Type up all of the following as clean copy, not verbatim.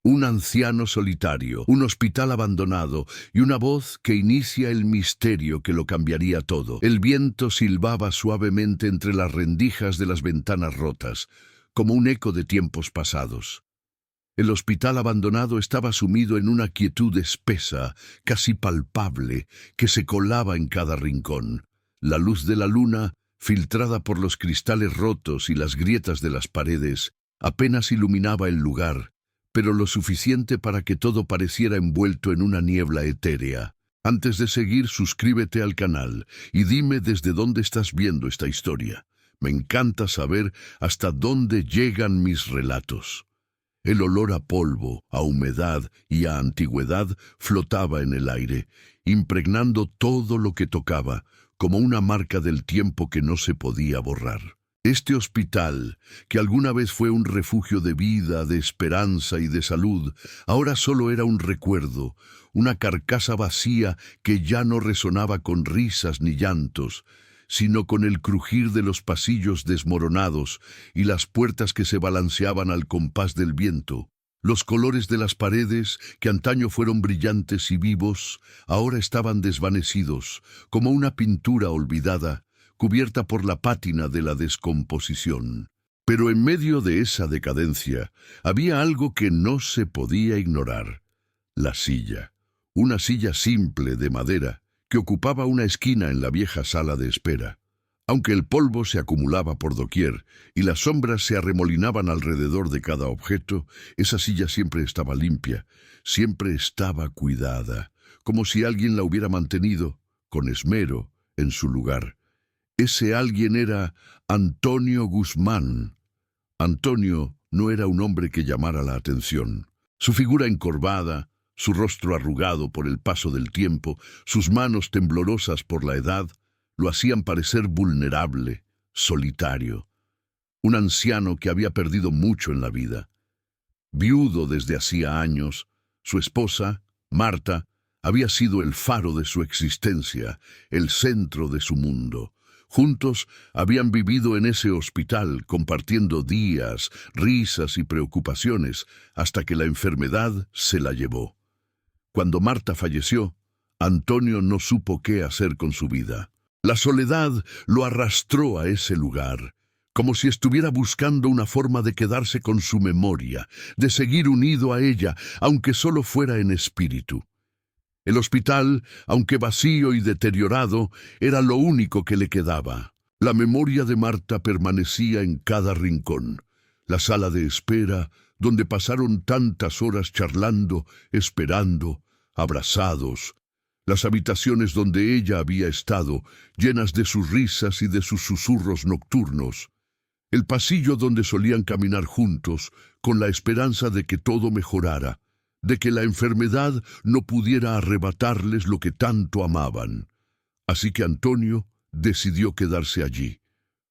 Un anciano solitario, un hospital abandonado y una voz que inicia el misterio que lo cambiaría todo. El viento silbaba suavemente entre las rendijas de las ventanas rotas, como un eco de tiempos pasados. El hospital abandonado estaba sumido en una quietud espesa, casi palpable, que se colaba en cada rincón. La luz de la luna, filtrada por los cristales rotos y las grietas de las paredes, apenas iluminaba el lugar, pero lo suficiente para que todo pareciera envuelto en una niebla etérea. Antes de seguir, suscríbete al canal y dime desde dónde estás viendo esta historia. Me encanta saber hasta dónde llegan mis relatos. El olor a polvo, a humedad y a antigüedad flotaba en el aire, impregnando todo lo que tocaba, como una marca del tiempo que no se podía borrar. Este hospital, que alguna vez fue un refugio de vida, de esperanza y de salud, ahora solo era un recuerdo, una carcasa vacía que ya no resonaba con risas ni llantos, sino con el crujir de los pasillos desmoronados y las puertas que se balanceaban al compás del viento. Los colores de las paredes, que antaño fueron brillantes y vivos, ahora estaban desvanecidos, como una pintura olvidada, cubierta por la pátina de la descomposición. Pero en medio de esa decadencia había algo que no se podía ignorar: la silla. Una silla simple de madera que ocupaba una esquina en la vieja sala de espera. Aunque el polvo se acumulaba por doquier y las sombras se arremolinaban alrededor de cada objeto, esa silla siempre estaba limpia, siempre estaba cuidada, como si alguien la hubiera mantenido, con esmero, en su lugar. Ese alguien era Antonio Guzmán. Antonio no era un hombre que llamara la atención. Su figura encorvada, su rostro arrugado por el paso del tiempo, sus manos temblorosas por la edad, lo hacían parecer vulnerable, solitario. Un anciano que había perdido mucho en la vida. Viudo desde hacía años, su esposa, Marta, había sido el faro de su existencia, el centro de su mundo. Juntos habían vivido en ese hospital, compartiendo días, risas y preocupaciones, hasta que la enfermedad se la llevó. Cuando Marta falleció, Antonio no supo qué hacer con su vida. La soledad lo arrastró a ese lugar, como si estuviera buscando una forma de quedarse con su memoria, de seguir unido a ella, aunque solo fuera en espíritu. El hospital, aunque vacío y deteriorado, era lo único que le quedaba. La memoria de Marta permanecía en cada rincón. La sala de espera, donde pasaron tantas horas charlando, esperando, abrazados. Las habitaciones donde ella había estado, llenas de sus risas y de sus susurros nocturnos. El pasillo donde solían caminar juntos, con la esperanza de que todo mejorara, de que la enfermedad no pudiera arrebatarles lo que tanto amaban. Así que Antonio decidió quedarse allí.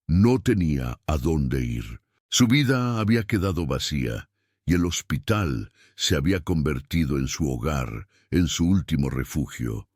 No tenía a dónde ir. Su vida había quedado vacía, y el hospital se había convertido en su hogar, en su último refugio.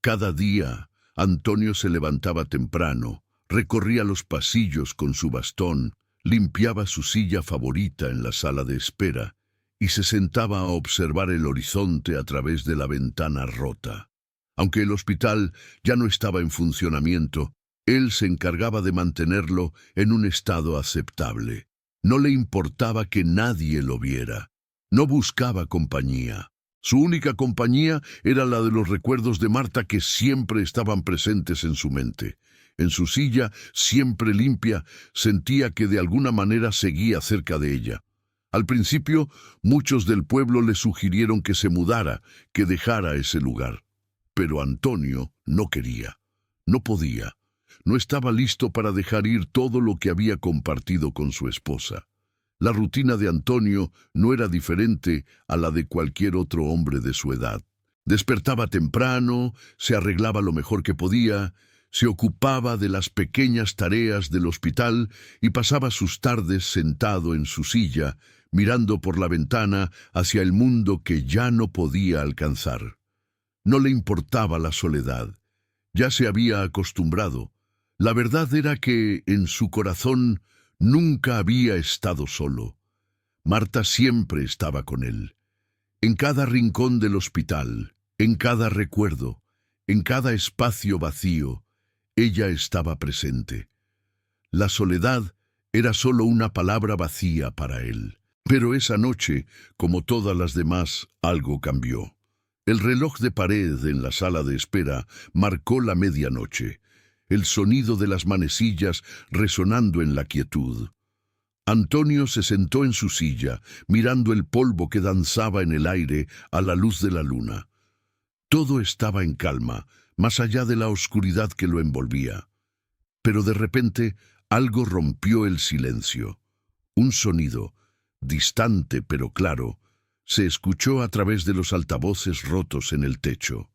Cada día, Antonio se levantaba temprano, recorría los pasillos con su bastón, limpiaba su silla favorita en la sala de espera, y se sentaba a observar el horizonte a través de la ventana rota. Aunque el hospital ya no estaba en funcionamiento, él se encargaba de mantenerlo en un estado aceptable. No le importaba que nadie lo viera. No buscaba compañía. Su única compañía era la de los recuerdos de Marta, que siempre estaban presentes en su mente. En su silla, siempre limpia, sentía que de alguna manera seguía cerca de ella. Al principio, muchos del pueblo le sugirieron que se mudara, que dejara ese lugar. Pero Antonio no quería, no podía, no estaba listo para dejar ir todo lo que había compartido con su esposa. La rutina de Antonio no era diferente a la de cualquier otro hombre de su edad. Despertaba temprano, se arreglaba lo mejor que podía, se ocupaba de las pequeñas tareas del hospital y pasaba sus tardes sentado en su silla, mirando por la ventana hacia el mundo que ya no podía alcanzar. No le importaba la soledad. Ya se había acostumbrado. La verdad era que, en su corazón, nunca había estado solo. Marta siempre estaba con él. En cada rincón del hospital, en cada recuerdo, en cada espacio vacío, ella estaba presente. La soledad era solo una palabra vacía para él. Pero esa noche, como todas las demás, algo cambió. El reloj de pared en la sala de espera marcó la medianoche, el sonido de las manecillas resonando en la quietud. Antonio se sentó en su silla, mirando el polvo que danzaba en el aire a la luz de la luna. Todo estaba en calma, más allá de la oscuridad que lo envolvía. Pero de repente, algo rompió el silencio. Un sonido, distante pero claro, se escuchó a través de los altavoces rotos en el techo.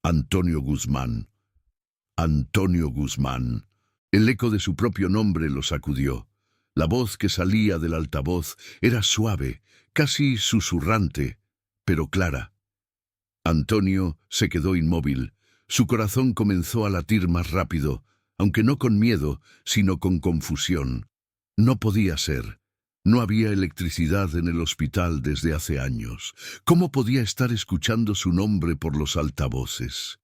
Antonio Guzmán. Antonio Guzmán. El eco de su propio nombre lo sacudió. La voz que salía del altavoz era suave, casi susurrante, pero clara. Antonio se quedó inmóvil. Su corazón comenzó a latir más rápido, aunque no con miedo, sino con confusión. No podía ser. No había electricidad en el hospital desde hace años. ¿Cómo podía estar escuchando su nombre por los altavoces?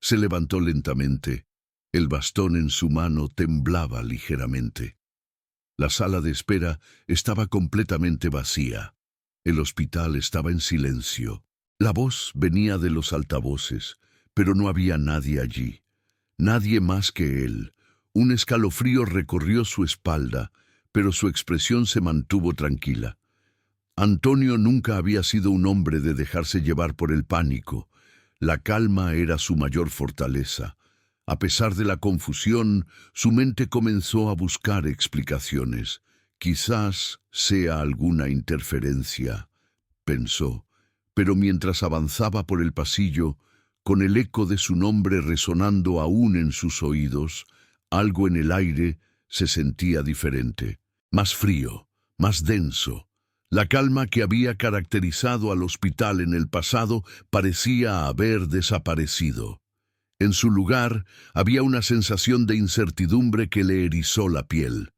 Se levantó lentamente. El bastón en su mano temblaba ligeramente. La sala de espera estaba completamente vacía. El hospital estaba en silencio. La voz venía de los altavoces, pero no había nadie allí. Nadie más que él. Un escalofrío recorrió su espalda, pero su expresión se mantuvo tranquila. Antonio nunca había sido un hombre de dejarse llevar por el pánico. La calma era su mayor fortaleza. A pesar de la confusión, su mente comenzó a buscar explicaciones. Quizás sea alguna interferencia, pensó, pero mientras avanzaba por el pasillo, con el eco de su nombre resonando aún en sus oídos, algo en el aire se sentía diferente, más frío, más denso. La calma que había caracterizado al hospital en el pasado parecía haber desaparecido. En su lugar había una sensación de incertidumbre que le erizó la piel.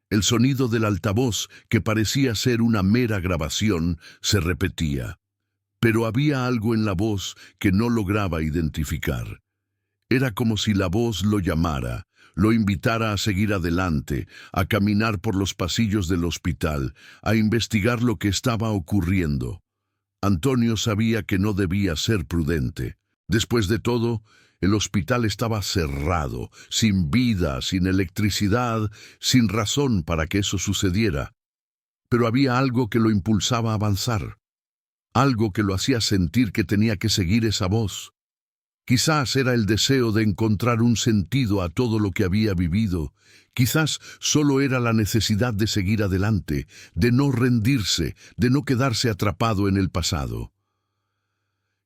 El sonido del altavoz, que parecía ser una mera grabación, se repetía. Pero había algo en la voz que no lograba identificar. Era como si la voz lo llamara, lo invitara a seguir adelante, a caminar por los pasillos del hospital, a investigar lo que estaba ocurriendo. Antonio sabía que no debía ser prudente. Después de todo, el hospital estaba cerrado, sin vida, sin electricidad, sin razón para que eso sucediera. Pero había algo que lo impulsaba a avanzar, algo que lo hacía sentir que tenía que seguir esa voz. Quizás era el deseo de encontrar un sentido a todo lo que había vivido. Quizás solo era la necesidad de seguir adelante, de no rendirse, de no quedarse atrapado en el pasado.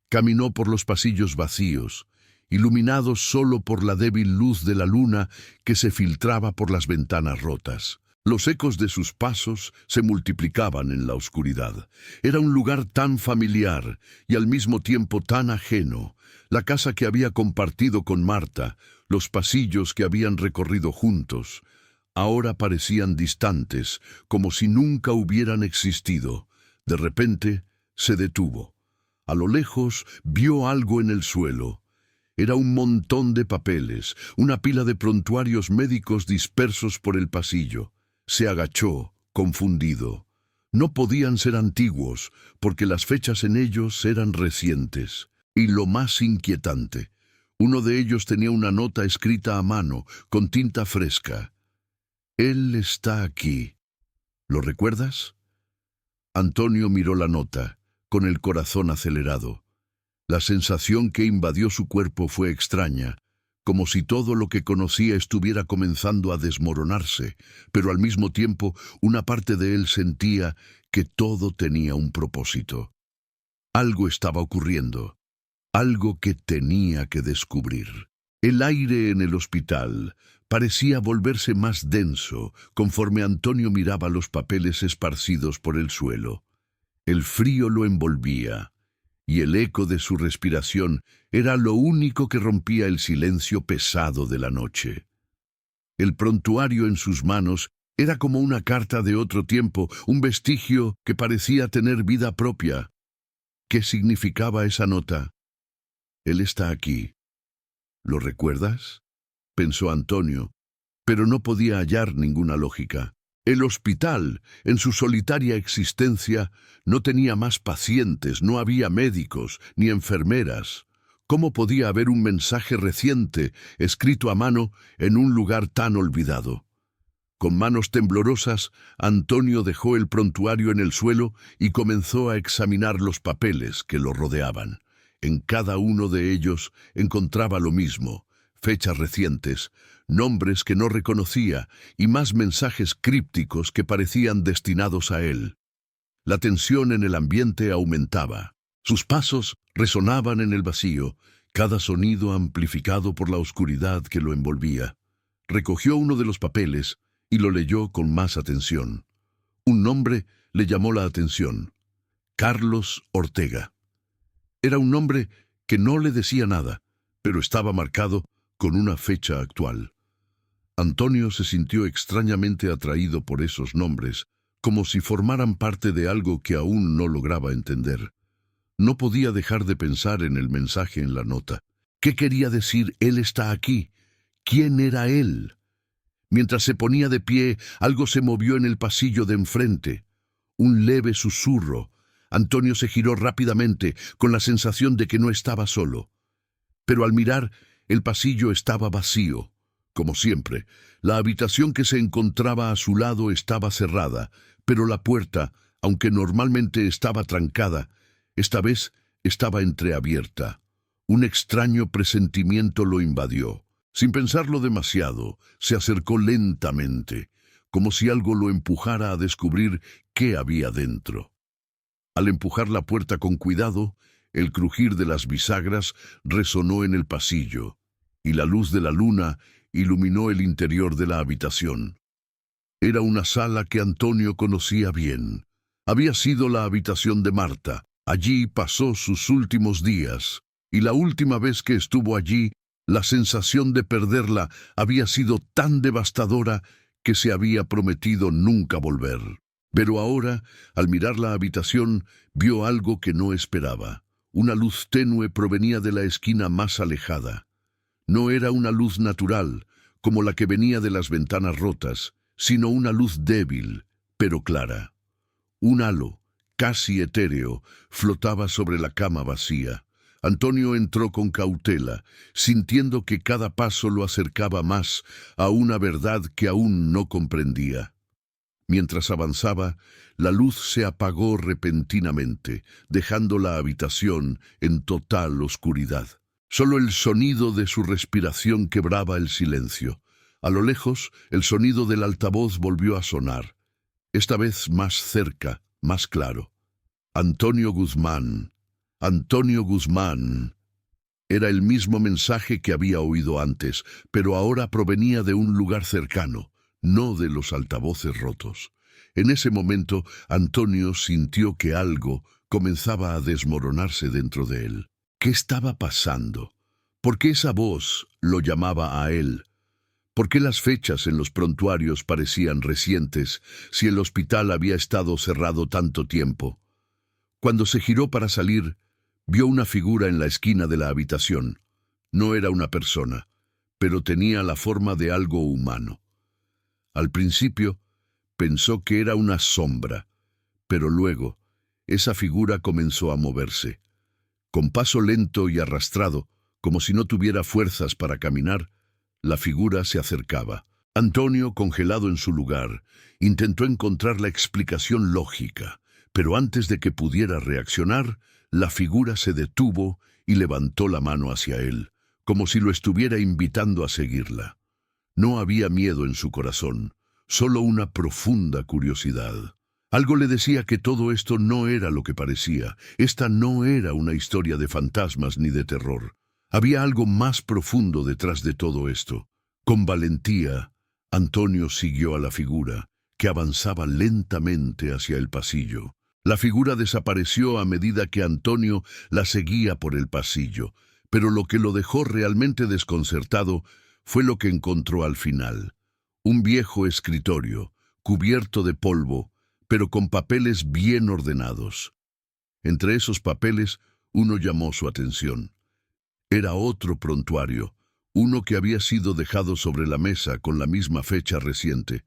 Caminó por los pasillos vacíos, iluminados solo por la débil luz de la luna que se filtraba por las ventanas rotas. Los ecos de sus pasos se multiplicaban en la oscuridad. Era un lugar tan familiar y al mismo tiempo tan ajeno. La casa que había compartido con Marta, los pasillos que habían recorrido juntos, ahora parecían distantes, como si nunca hubieran existido. De repente, se detuvo. A lo lejos, vio algo en el suelo. Era un montón de papeles, una pila de prontuarios médicos dispersos por el pasillo. Se agachó, confundido. No podían ser antiguos, porque las fechas en ellos eran recientes. Y lo más inquietante, uno de ellos tenía una nota escrita a mano, con tinta fresca. «Él está aquí. ¿Lo recuerdas?» Antonio miró la nota, con el corazón acelerado. La sensación que invadió su cuerpo fue extraña, como si todo lo que conocía estuviera comenzando a desmoronarse, pero al mismo tiempo una parte de él sentía que todo tenía un propósito. Algo estaba ocurriendo. Algo que tenía que descubrir. El aire en el hospital parecía volverse más denso conforme Antonio miraba los papeles esparcidos por el suelo. El frío lo envolvía, y el eco de su respiración era lo único que rompía el silencio pesado de la noche. El prontuario en sus manos Era como una carta de otro tiempo, un vestigio que parecía tener vida propia. ¿Qué significaba esa nota? Él está aquí. ¿Lo recuerdas? Pensó Antonio, pero no podía hallar ninguna lógica. El hospital, en su solitaria existencia, no tenía más pacientes, no había médicos ni enfermeras. ¿Cómo podía haber un mensaje reciente, escrito a mano, en un lugar tan olvidado? Con manos temblorosas, Antonio dejó el prontuario en el suelo y comenzó a examinar los papeles que lo rodeaban. En cada uno de ellos encontraba lo mismo: fechas recientes, nombres que no reconocía y más mensajes crípticos que parecían destinados a él. La tensión en el ambiente aumentaba. Sus pasos resonaban en el vacío, cada sonido amplificado por la oscuridad que lo envolvía. Recogió uno de los papeles y lo leyó con más atención. Un nombre le llamó la atención: Carlos Ortega. Era un nombre que no le decía nada, pero estaba marcado con una fecha actual. Antonio se sintió extrañamente atraído por esos nombres, como si formaran parte de algo que aún no lograba entender. No podía dejar de pensar en el mensaje en la nota. ¿Qué quería decir "él está aquí"? ¿Quién era él? Mientras se ponía de pie, algo se movió en el pasillo de enfrente. Un leve susurro. Antonio se giró rápidamente, con la sensación de que no estaba solo. Pero al mirar, el pasillo estaba vacío. Como siempre, la habitación que se encontraba a su lado estaba cerrada, pero la puerta, aunque normalmente estaba trancada, esta vez estaba entreabierta. Un extraño presentimiento lo invadió. Sin pensarlo demasiado, se acercó lentamente, como si algo lo empujara a descubrir qué había dentro. Al empujar la puerta con cuidado, el crujir de las bisagras resonó en el pasillo, y la luz de la luna iluminó el interior de la habitación. Era una sala que Antonio conocía bien. Había sido la habitación de Marta. Allí pasó sus últimos días, y la última vez que estuvo allí, la sensación de perderla había sido tan devastadora que se había prometido nunca volver. Pero ahora, al mirar la habitación, vio algo que no esperaba. Una luz tenue provenía de la esquina más alejada. No era una luz natural, como la que venía de las ventanas rotas, sino una luz débil, pero clara. Un halo, casi etéreo, flotaba sobre la cama vacía. Antonio entró con cautela, sintiendo que cada paso lo acercaba más a una verdad que aún no comprendía. Mientras avanzaba, la luz se apagó repentinamente, dejando la habitación en total oscuridad. Solo el sonido de su respiración quebraba el silencio. A lo lejos, el sonido del altavoz volvió a sonar, esta vez más cerca, más claro. Antonio Guzmán. Antonio Guzmán. Era el mismo mensaje que había oído antes, pero ahora provenía de un lugar cercano, no de los altavoces rotos. En ese momento, Antonio sintió que algo comenzaba a desmoronarse dentro de él. ¿Qué estaba pasando? ¿Por qué esa voz lo llamaba a él? ¿Por qué las fechas en los prontuarios parecían recientes si el hospital había estado cerrado tanto tiempo? Cuando se giró para salir, vio una figura en la esquina de la habitación. No era una persona, pero tenía la forma de algo humano. Al principio, pensó que era una sombra, pero luego, esa figura comenzó a moverse. Con paso lento y arrastrado, como si no tuviera fuerzas para caminar, la figura se acercaba. Antonio, congelado en su lugar, intentó encontrar la explicación lógica, pero antes de que pudiera reaccionar, la figura se detuvo y levantó la mano hacia él, como si lo estuviera invitando a seguirla. No había miedo en su corazón, solo una profunda curiosidad. Algo le decía que todo esto no era lo que parecía. Esta no era una historia de fantasmas ni de terror. Había algo más profundo detrás de todo esto. Con valentía, Antonio siguió a la figura, que avanzaba lentamente hacia el pasillo. La figura desapareció a medida que Antonio la seguía por el pasillo, pero lo que lo dejó realmente desconcertado fue lo que encontró al final. Un viejo escritorio, cubierto de polvo, pero con papeles bien ordenados. Entre esos papeles, uno llamó su atención. Era otro prontuario, uno que había sido dejado sobre la mesa con la misma fecha reciente.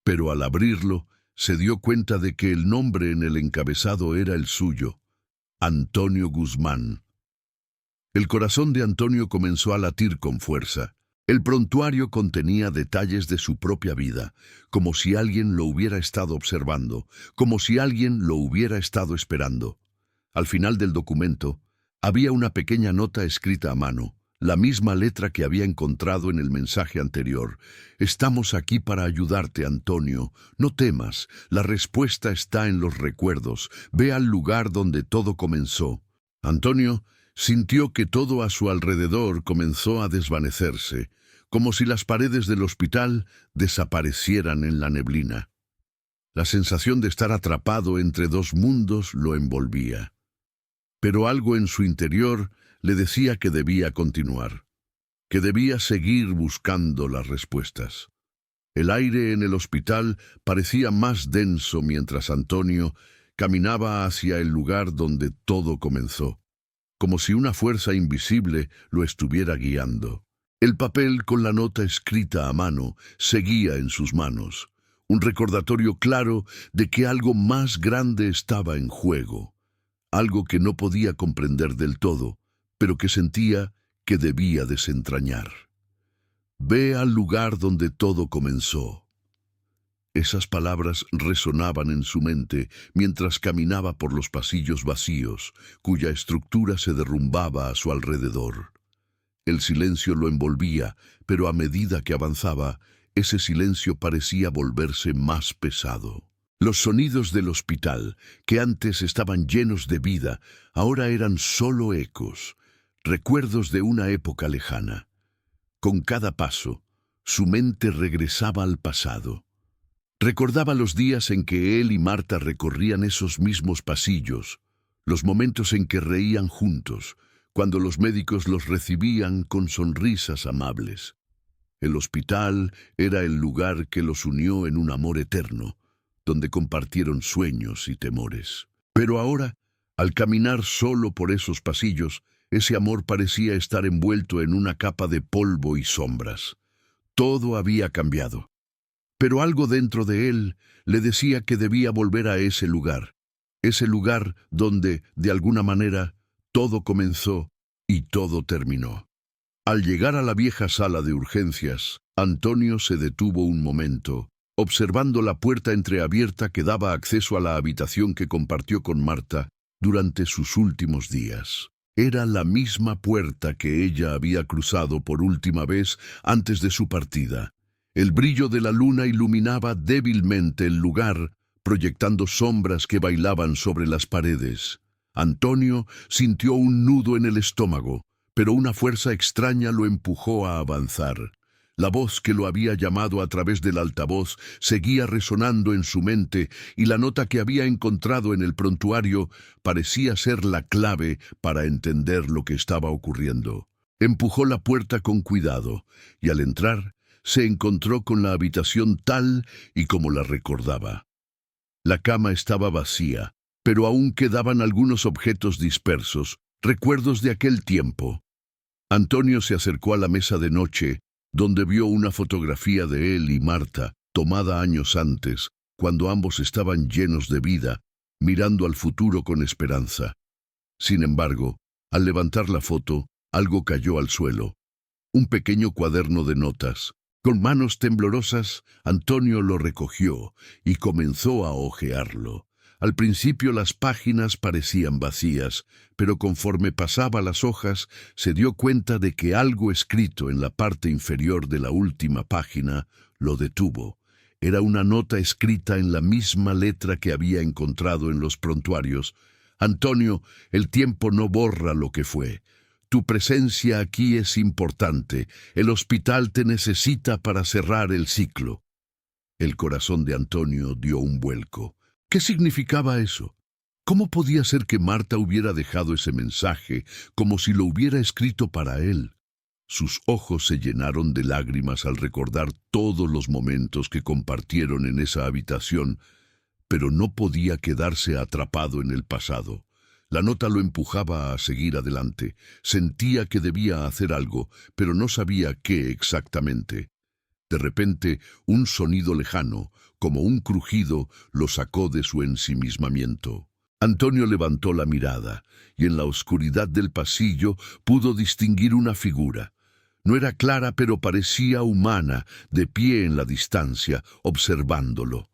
Pero al abrirlo, se dio cuenta de que el nombre en el encabezado era el suyo, Antonio Guzmán. El corazón de Antonio comenzó a latir con fuerza. El prontuario contenía detalles de su propia vida, como si alguien lo hubiera estado observando, como si alguien lo hubiera estado esperando. Al final del documento, había una pequeña nota escrita a mano, la misma letra que había encontrado en el mensaje anterior. Estamos aquí para ayudarte, Antonio. No temas, la respuesta está en los recuerdos. Ve al lugar donde todo comenzó. Antonio sintió que todo a su alrededor comenzó a desvanecerse, como si las paredes del hospital desaparecieran en la neblina. La sensación de estar atrapado entre dos mundos lo envolvía. Pero algo en su interior le decía que debía continuar, que debía seguir buscando las respuestas. El aire en el hospital parecía más denso mientras Antonio caminaba hacia el lugar donde todo comenzó, como si una fuerza invisible lo estuviera guiando. El papel con la nota escrita a mano seguía en sus manos, un recordatorio claro de que algo más grande estaba en juego, algo que no podía comprender del todo, pero que sentía que debía desentrañar. Ve al lugar donde todo comenzó. Esas palabras resonaban en su mente mientras caminaba por los pasillos vacíos, cuya estructura se derrumbaba a su alrededor. El silencio lo envolvía, pero a medida que avanzaba, ese silencio parecía volverse más pesado. Los sonidos del hospital, que antes estaban llenos de vida, ahora eran solo ecos, recuerdos de una época lejana. Con cada paso, su mente regresaba al pasado. Recordaba los días en que él y Marta recorrían esos mismos pasillos, los momentos en que reían juntos, cuando los médicos los recibían con sonrisas amables. El hospital era el lugar que los unió en un amor eterno, donde compartieron sueños y temores. Pero ahora, al caminar solo por esos pasillos, ese amor parecía estar envuelto en una capa de polvo y sombras. Todo había cambiado. Pero algo dentro de él le decía que debía volver a ese lugar donde, de alguna manera, todo comenzó y todo terminó. Al llegar a la vieja sala de urgencias, Antonio se detuvo un momento, observando la puerta entreabierta que daba acceso a la habitación que compartió con Marta durante sus últimos días. Era la misma puerta que ella había cruzado por última vez antes de su partida. El brillo de la luna iluminaba débilmente el lugar, proyectando sombras que bailaban sobre las paredes. Antonio sintió un nudo en el estómago, pero una fuerza extraña lo empujó a avanzar. La voz que lo había llamado a través del altavoz seguía resonando en su mente y la nota que había encontrado en el prontuario parecía ser la clave para entender lo que estaba ocurriendo. Empujó la puerta con cuidado y al entrar se encontró con la habitación tal y como la recordaba. La cama estaba vacía, pero aún quedaban algunos objetos dispersos, recuerdos de aquel tiempo. Antonio se acercó a la mesa de noche, donde vio una fotografía de él y Marta, tomada años antes, cuando ambos estaban llenos de vida, mirando al futuro con esperanza. Sin embargo, al levantar la foto, algo cayó al suelo. Un pequeño cuaderno de notas. Con manos temblorosas, Antonio lo recogió y comenzó a hojearlo. Al principio las páginas parecían vacías, pero conforme pasaba las hojas, se dio cuenta de que algo escrito en la parte inferior de la última página lo detuvo. Era una nota escrita en la misma letra que había encontrado en los prontuarios. Antonio, el tiempo no borra lo que fue. Tu presencia aquí es importante. El hospital te necesita para cerrar el ciclo. El corazón de Antonio dio un vuelco. ¿Qué significaba eso? ¿Cómo podía ser que Marta hubiera dejado ese mensaje como si lo hubiera escrito para él? Sus ojos se llenaron de lágrimas al recordar todos los momentos que compartieron en esa habitación, pero no podía quedarse atrapado en el pasado. La nota lo empujaba a seguir adelante. Sentía que debía hacer algo, pero no sabía qué exactamente. De repente, un sonido lejano, como un crujido, lo sacó de su ensimismamiento. Antonio levantó la mirada, y en la oscuridad del pasillo pudo distinguir una figura. No era clara, pero parecía humana, de pie en la distancia, observándolo.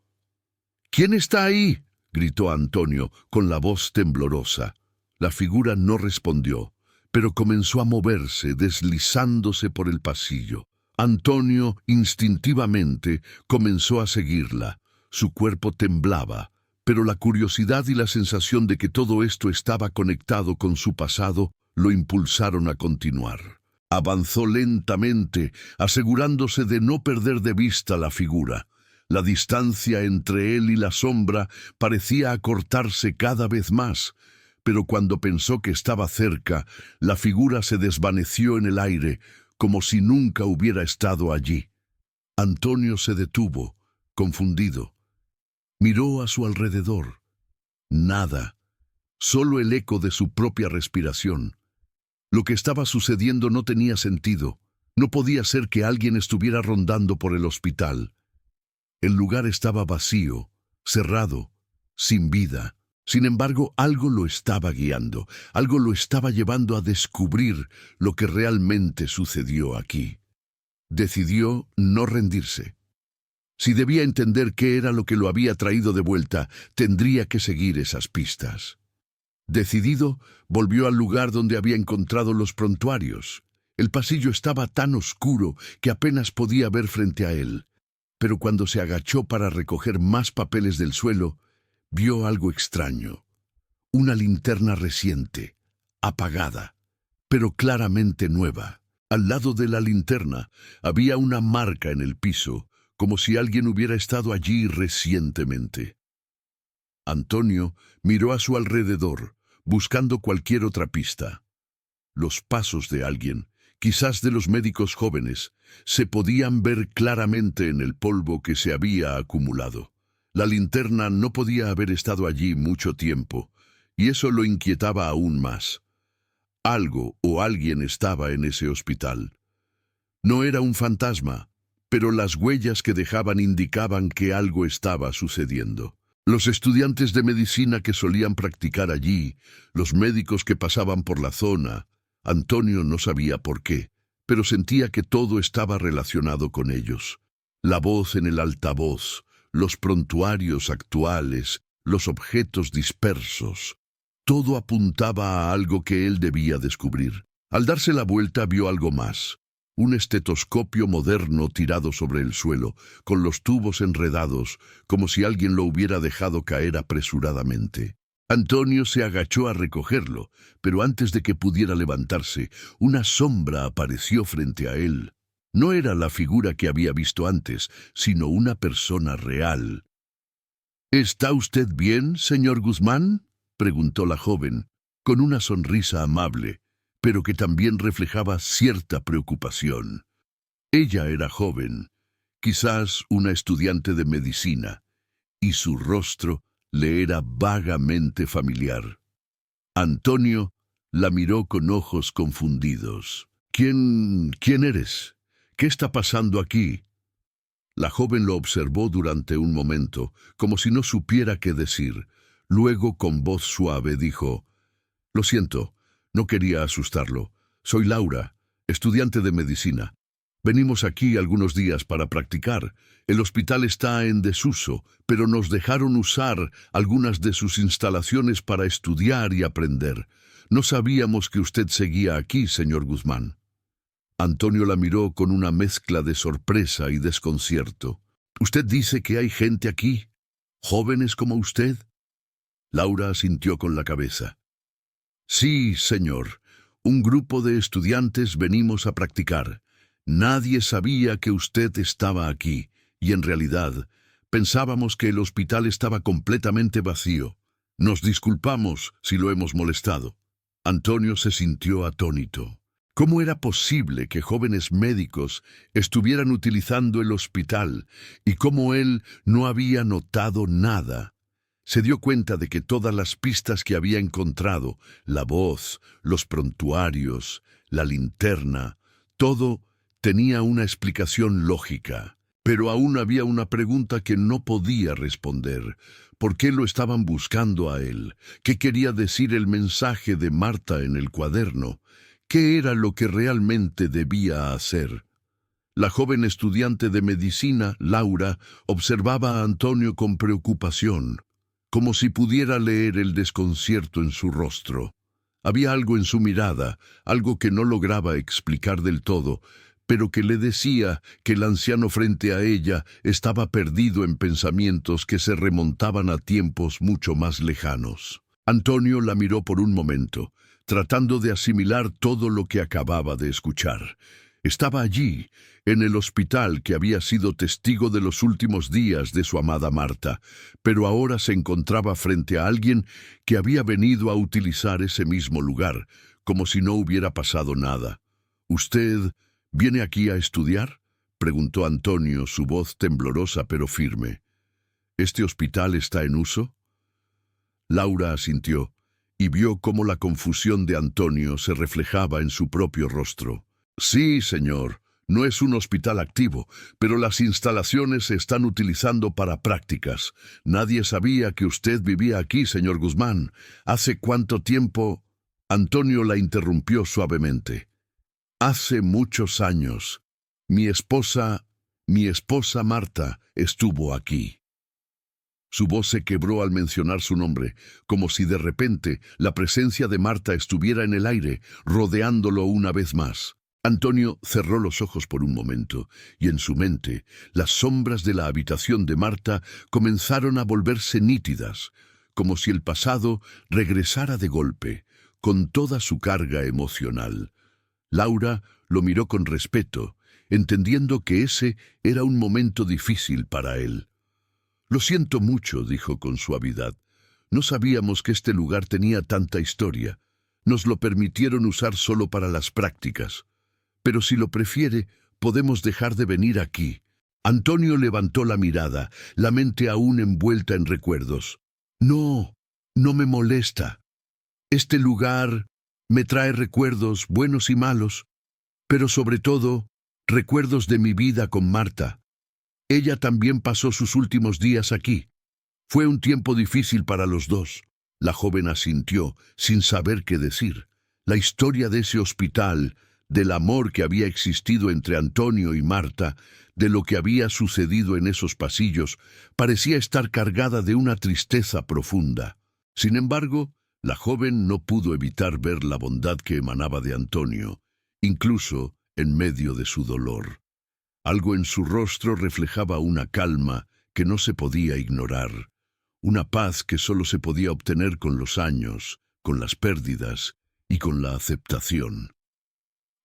—¿Quién está ahí? —gritó Antonio, con la voz temblorosa. La figura no respondió, pero comenzó a moverse, deslizándose por el pasillo. Antonio, instintivamente, comenzó a seguirla. Su cuerpo temblaba, pero la curiosidad y la sensación de que todo esto estaba conectado con su pasado lo impulsaron a continuar. Avanzó lentamente, asegurándose de no perder de vista la figura. La distancia entre él y la sombra parecía acortarse cada vez más, pero cuando pensó que estaba cerca, la figura se desvaneció en el aire, como si nunca hubiera estado allí. Antonio se detuvo, confundido. Miró a su alrededor. Nada, solo el eco de su propia respiración. Lo que estaba sucediendo no tenía sentido. No podía ser que alguien estuviera rondando por el hospital. El lugar estaba vacío, cerrado, sin vida. Sin embargo, algo lo estaba guiando, algo lo estaba llevando a descubrir lo que realmente sucedió aquí. Decidió no rendirse. Si debía entender qué era lo que lo había traído de vuelta, tendría que seguir esas pistas. Decidido, volvió al lugar donde había encontrado los prontuarios. El pasillo estaba tan oscuro que apenas podía ver frente a él. Pero cuando se agachó para recoger más papeles del suelo, vio algo extraño. Una linterna reciente, apagada, pero claramente nueva. Al lado de la linterna había una marca en el piso, como si alguien hubiera estado allí recientemente. Antonio miró a su alrededor, buscando cualquier otra pista. Los pasos de alguien, quizás de los médicos jóvenes, se podían ver claramente en el polvo que se había acumulado. La linterna no podía haber estado allí mucho tiempo, y eso lo inquietaba aún más. Algo o alguien estaba en ese hospital. No era un fantasma, pero las huellas que dejaban indicaban que algo estaba sucediendo. Los estudiantes de medicina que solían practicar allí, los médicos que pasaban por la zona, Antonio no sabía por qué, pero sentía que todo estaba relacionado con ellos. La voz en el altavoz, los prontuarios actuales, los objetos dispersos. Todo apuntaba a algo que él debía descubrir. Al darse la vuelta vio algo más. Un estetoscopio moderno tirado sobre el suelo, con los tubos enredados, como si alguien lo hubiera dejado caer apresuradamente. Antonio se agachó a recogerlo, pero antes de que pudiera levantarse, una sombra apareció frente a él. No era la figura que había visto antes, sino una persona real. —¿Está usted bien, señor Guzmán? —preguntó la joven, con una sonrisa amable, pero que también reflejaba cierta preocupación. Ella era joven, quizás una estudiante de medicina, y su rostro le era vagamente familiar. Antonio la miró con ojos confundidos. ¿Quién eres? ¿Qué está pasando aquí? La joven lo observó durante un momento, como si no supiera qué decir. Luego, con voz suave, dijo: «Lo siento, no quería asustarlo. Soy Laura, estudiante de medicina. Venimos aquí algunos días para practicar. El hospital está en desuso, pero nos dejaron usar algunas de sus instalaciones para estudiar y aprender. No sabíamos que usted seguía aquí, señor Guzmán». Antonio la miró con una mezcla de sorpresa y desconcierto. «¿Usted dice que hay gente aquí? ¿Jóvenes como usted?» Laura asintió con la cabeza. «Sí, señor. Un grupo de estudiantes venimos a practicar. Nadie sabía que usted estaba aquí, y en realidad pensábamos que el hospital estaba completamente vacío. Nos disculpamos si lo hemos molestado». Antonio se sintió atónito. ¿Cómo era posible que jóvenes médicos estuvieran utilizando el hospital y cómo él no había notado nada? Se dio cuenta de que todas las pistas que había encontrado, la voz, los prontuarios, la linterna, todo tenía una explicación lógica. Pero aún había una pregunta que no podía responder. ¿Por qué lo estaban buscando a él? ¿Qué quería decir el mensaje de Marta en el cuaderno? ¿Qué era lo que realmente debía hacer? La joven estudiante de medicina, Laura, observaba a Antonio con preocupación, como si pudiera leer el desconcierto en su rostro. Había algo en su mirada, algo que no lograba explicar del todo, pero que le decía que el anciano frente a ella estaba perdido en pensamientos que se remontaban a tiempos mucho más lejanos. Antonio la miró por un momento, tratando de asimilar todo lo que acababa de escuchar. Estaba allí, en el hospital que había sido testigo de los últimos días de su amada Marta, pero ahora se encontraba frente a alguien que había venido a utilizar ese mismo lugar, como si no hubiera pasado nada. «¿Usted viene aquí a estudiar?», preguntó Antonio, su voz temblorosa pero firme. «¿Este hospital está en uso?». Laura asintió y vio cómo la confusión de Antonio se reflejaba en su propio rostro. «Sí, señor, no es un hospital activo, pero las instalaciones se están utilizando para prácticas. Nadie sabía que usted vivía aquí, señor Guzmán. ¿Hace cuánto tiempo?». Antonio la interrumpió suavemente. «Hace muchos años. Mi esposa Marta estuvo aquí». Su voz se quebró al mencionar su nombre, como si de repente la presencia de Marta estuviera en el aire, rodeándolo una vez más. Antonio cerró los ojos por un momento, y en su mente las sombras de la habitación de Marta comenzaron a volverse nítidas, como si el pasado regresara de golpe, con toda su carga emocional. Laura lo miró con respeto, entendiendo que ese era un momento difícil para él. «Lo siento mucho», dijo con suavidad. «No sabíamos que este lugar tenía tanta historia. Nos lo permitieron usar solo para las prácticas. Pero si lo prefiere, podemos dejar de venir aquí». Antonio levantó la mirada, la mente aún envuelta en recuerdos. «No, no me molesta. Este lugar me trae recuerdos buenos y malos, pero sobre todo, recuerdos de mi vida con Marta. Ella también pasó sus últimos días aquí. Fue un tiempo difícil para los dos». La joven asintió, sin saber qué decir. La historia de ese hospital, del amor que había existido entre Antonio y Marta, de lo que había sucedido en esos pasillos, parecía estar cargada de una tristeza profunda. Sin embargo, la joven no pudo evitar ver la bondad que emanaba de Antonio, incluso en medio de su dolor. Algo en su rostro reflejaba una calma que no se podía ignorar, una paz que solo se podía obtener con los años, con las pérdidas y con la aceptación.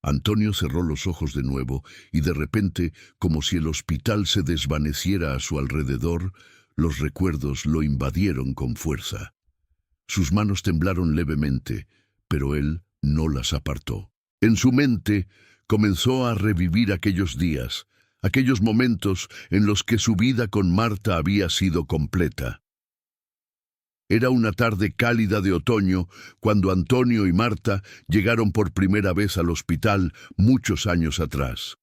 Antonio cerró los ojos de nuevo y de repente, como si el hospital se desvaneciera a su alrededor, los recuerdos lo invadieron con fuerza. Sus manos temblaron levemente, pero él no las apartó. En su mente comenzó a revivir aquellos días, aquellos momentos en los que su vida con Marta había sido completa. Era una tarde cálida de otoño cuando Antonio y Marta llegaron por primera vez al hospital muchos años atrás.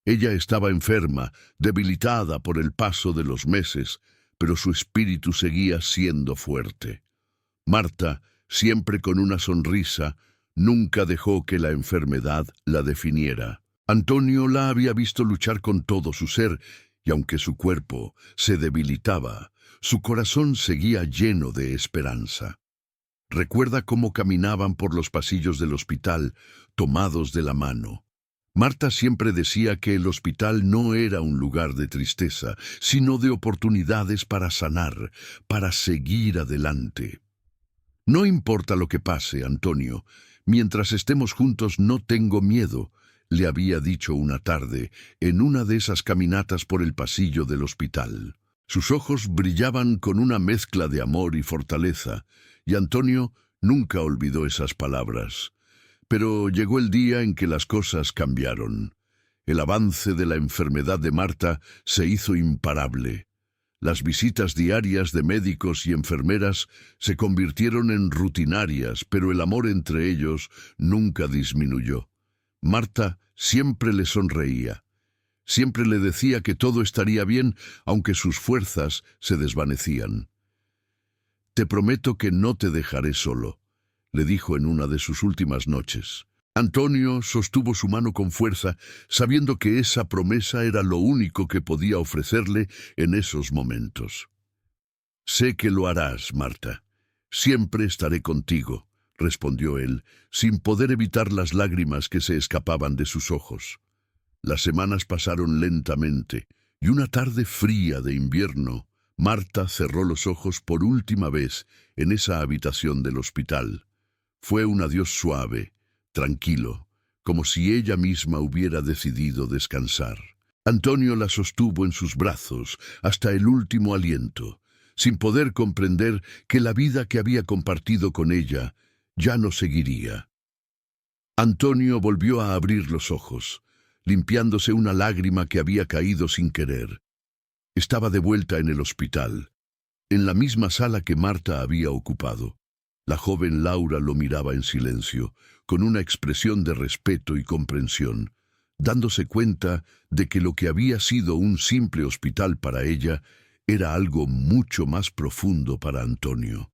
Ella estaba enferma, debilitada por el paso de los meses, pero su espíritu seguía siendo fuerte. Marta, siempre con una sonrisa, nunca dejó que la enfermedad la definiera. Antonio la había visto luchar con todo su ser, y aunque su cuerpo se debilitaba, su corazón seguía lleno de esperanza. Recuerda cómo caminaban por los pasillos del hospital, tomados de la mano. Marta siempre decía que el hospital no era un lugar de tristeza, sino de oportunidades para sanar, para seguir adelante. «No importa lo que pase, Antonio, mientras estemos juntos no tengo miedo», le había dicho una tarde, en una de esas caminatas por el pasillo del hospital. Sus ojos brillaban con una mezcla de amor y fortaleza, y Antonio nunca olvidó esas palabras. Pero llegó el día en que las cosas cambiaron. El avance de la enfermedad de Marta se hizo imparable. Las visitas diarias de médicos y enfermeras se convirtieron en rutinarias, pero el amor entre ellos nunca disminuyó. Marta siempre le sonreía. Siempre le decía que todo estaría bien, aunque sus fuerzas se desvanecían. «Te prometo que no te dejaré solo», le dijo en una de sus últimas noches. Antonio sostuvo su mano con fuerza, sabiendo que esa promesa era lo único que podía ofrecerle en esos momentos. «Sé que lo harás, Marta. Siempre estaré contigo», respondió él, sin poder evitar las lágrimas que se escapaban de sus ojos. Las semanas pasaron lentamente, y una tarde fría de invierno, Marta cerró los ojos por última vez en esa habitación del hospital. Fue un adiós suave, tranquilo, como si ella misma hubiera decidido descansar. Antonio la sostuvo en sus brazos hasta el último aliento, sin poder comprender que la vida que había compartido con ella ya no seguiría. Antonio volvió a abrir los ojos, limpiándose una lágrima que había caído sin querer. Estaba de vuelta en el hospital, en la misma sala que Marta había ocupado. La joven Laura lo miraba en silencio, con una expresión de respeto y comprensión, dándose cuenta de que lo que había sido un simple hospital para ella era algo mucho más profundo para Antonio.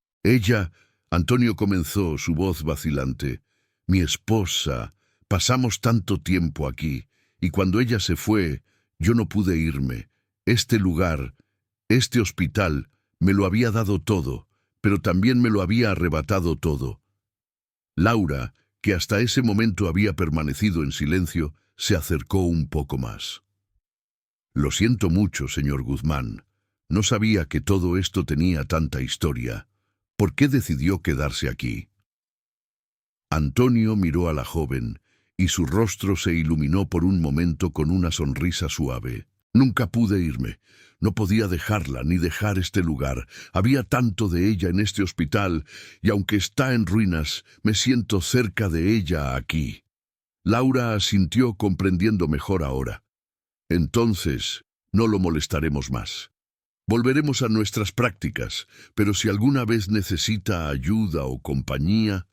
Antonio comenzó, su voz vacilante. «Mi esposa, pasamos tanto tiempo aquí, y cuando ella se fue, yo no pude irme. Este lugar, este hospital, me lo había dado todo, pero también me lo había arrebatado todo». Laura, que hasta ese momento había permanecido en silencio, se acercó un poco más. «Lo siento mucho, señor Guzmán. No sabía que todo esto tenía tanta historia. ¿Por qué decidió quedarse aquí?» Antonio miró a la joven, y su rostro se iluminó por un momento con una sonrisa suave. «Nunca pude irme. No podía dejarla ni dejar este lugar. Había tanto de ella en este hospital, y aunque está en ruinas, me siento cerca de ella aquí». Laura asintió, comprendiendo mejor ahora. «Entonces, no lo molestaremos más. Volveremos a nuestras prácticas, pero si alguna vez necesita ayuda o compañía...»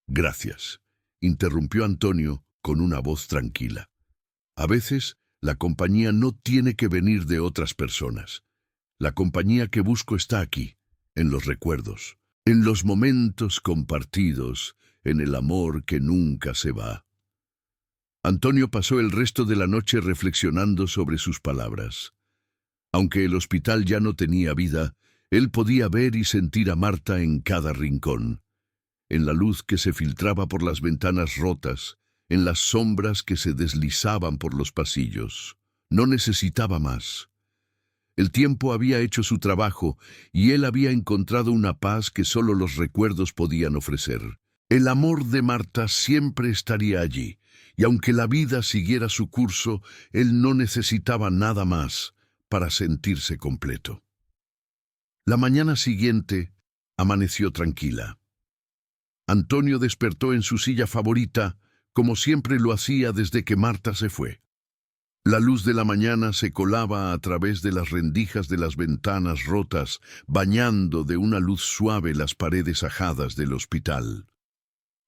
«Gracias», interrumpió Antonio con una voz tranquila. «A veces, la compañía no tiene que venir de otras personas. La compañía que busco está aquí, en los recuerdos, en los momentos compartidos, en el amor que nunca se va». Antonio pasó el resto de la noche reflexionando sobre sus palabras. Aunque el hospital ya no tenía vida, él podía ver y sentir a Marta en cada rincón, en la luz que se filtraba por las ventanas rotas, en las sombras que se deslizaban por los pasillos. No necesitaba más. El tiempo había hecho su trabajo y él había encontrado una paz que solo los recuerdos podían ofrecer. El amor de Marta siempre estaría allí, y aunque la vida siguiera su curso, él no necesitaba nada más para sentirse completo. La mañana siguiente amaneció tranquila. Antonio despertó en su silla favorita, como siempre lo hacía desde que Marta se fue. La luz de la mañana se colaba a través de las rendijas de las ventanas rotas, bañando de una luz suave las paredes ajadas del hospital.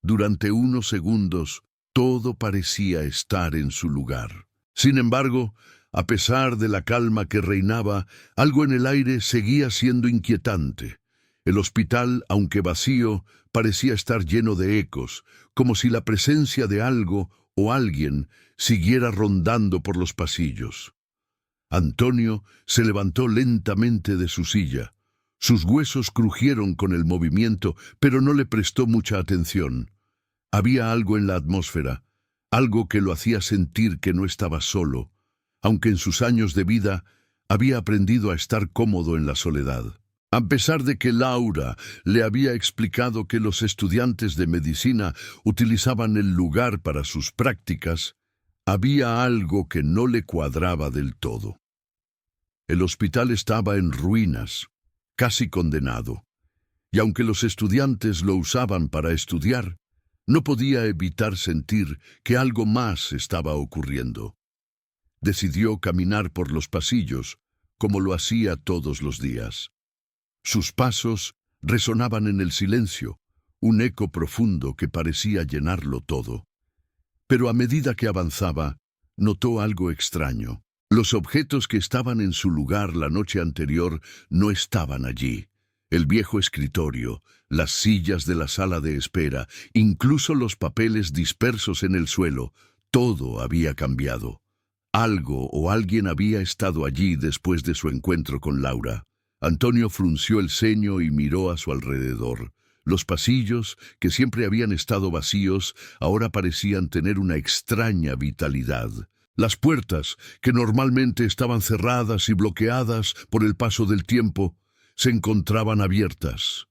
Durante unos segundos, todo parecía estar en su lugar. Sin embargo, a pesar de la calma que reinaba, algo en el aire seguía siendo inquietante. El hospital, aunque vacío, parecía estar lleno de ecos, como si la presencia de algo o alguien siguiera rondando por los pasillos. Antonio se levantó lentamente de su silla. Sus huesos crujieron con el movimiento, pero no le prestó mucha atención. Había algo en la atmósfera, algo que lo hacía sentir que no estaba solo, aunque en sus años de vida había aprendido a estar cómodo en la soledad. A pesar de que Laura le había explicado que los estudiantes de medicina utilizaban el lugar para sus prácticas, había algo que no le cuadraba del todo. El hospital estaba en ruinas, casi condenado, y aunque los estudiantes lo usaban para estudiar, No podía evitar sentir que algo más estaba ocurriendo. Decidió caminar por los pasillos, como lo hacía todos los días. Sus pasos resonaban en el silencio, un eco profundo que parecía llenarlo todo. Pero a medida que avanzaba, notó algo extraño. Los objetos que estaban en su lugar la noche anterior no estaban allí. El viejo escritorio, las sillas de la sala de espera, incluso los papeles dispersos en el suelo, todo había cambiado. Algo o alguien había estado allí después de su encuentro con Laura. Antonio frunció el ceño y miró a su alrededor. Los pasillos, que siempre habían estado vacíos, ahora parecían tener una extraña vitalidad. Las puertas, que normalmente estaban cerradas y bloqueadas por el paso del tiempo, se encontraban abiertas.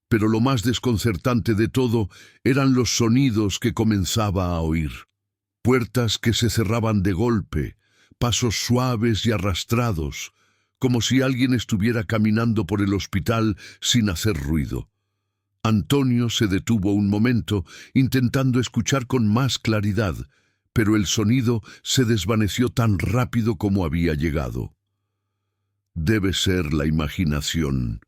Pero lo más desconcertante de todo eran los sonidos que comenzaba a oír. Puertas que se cerraban de golpe, pasos suaves y arrastrados, como si alguien estuviera caminando por el hospital sin hacer ruido. Antonio se detuvo un momento, intentando escuchar con más claridad, pero el sonido se desvaneció tan rápido como había llegado. «Debe ser la imaginación»,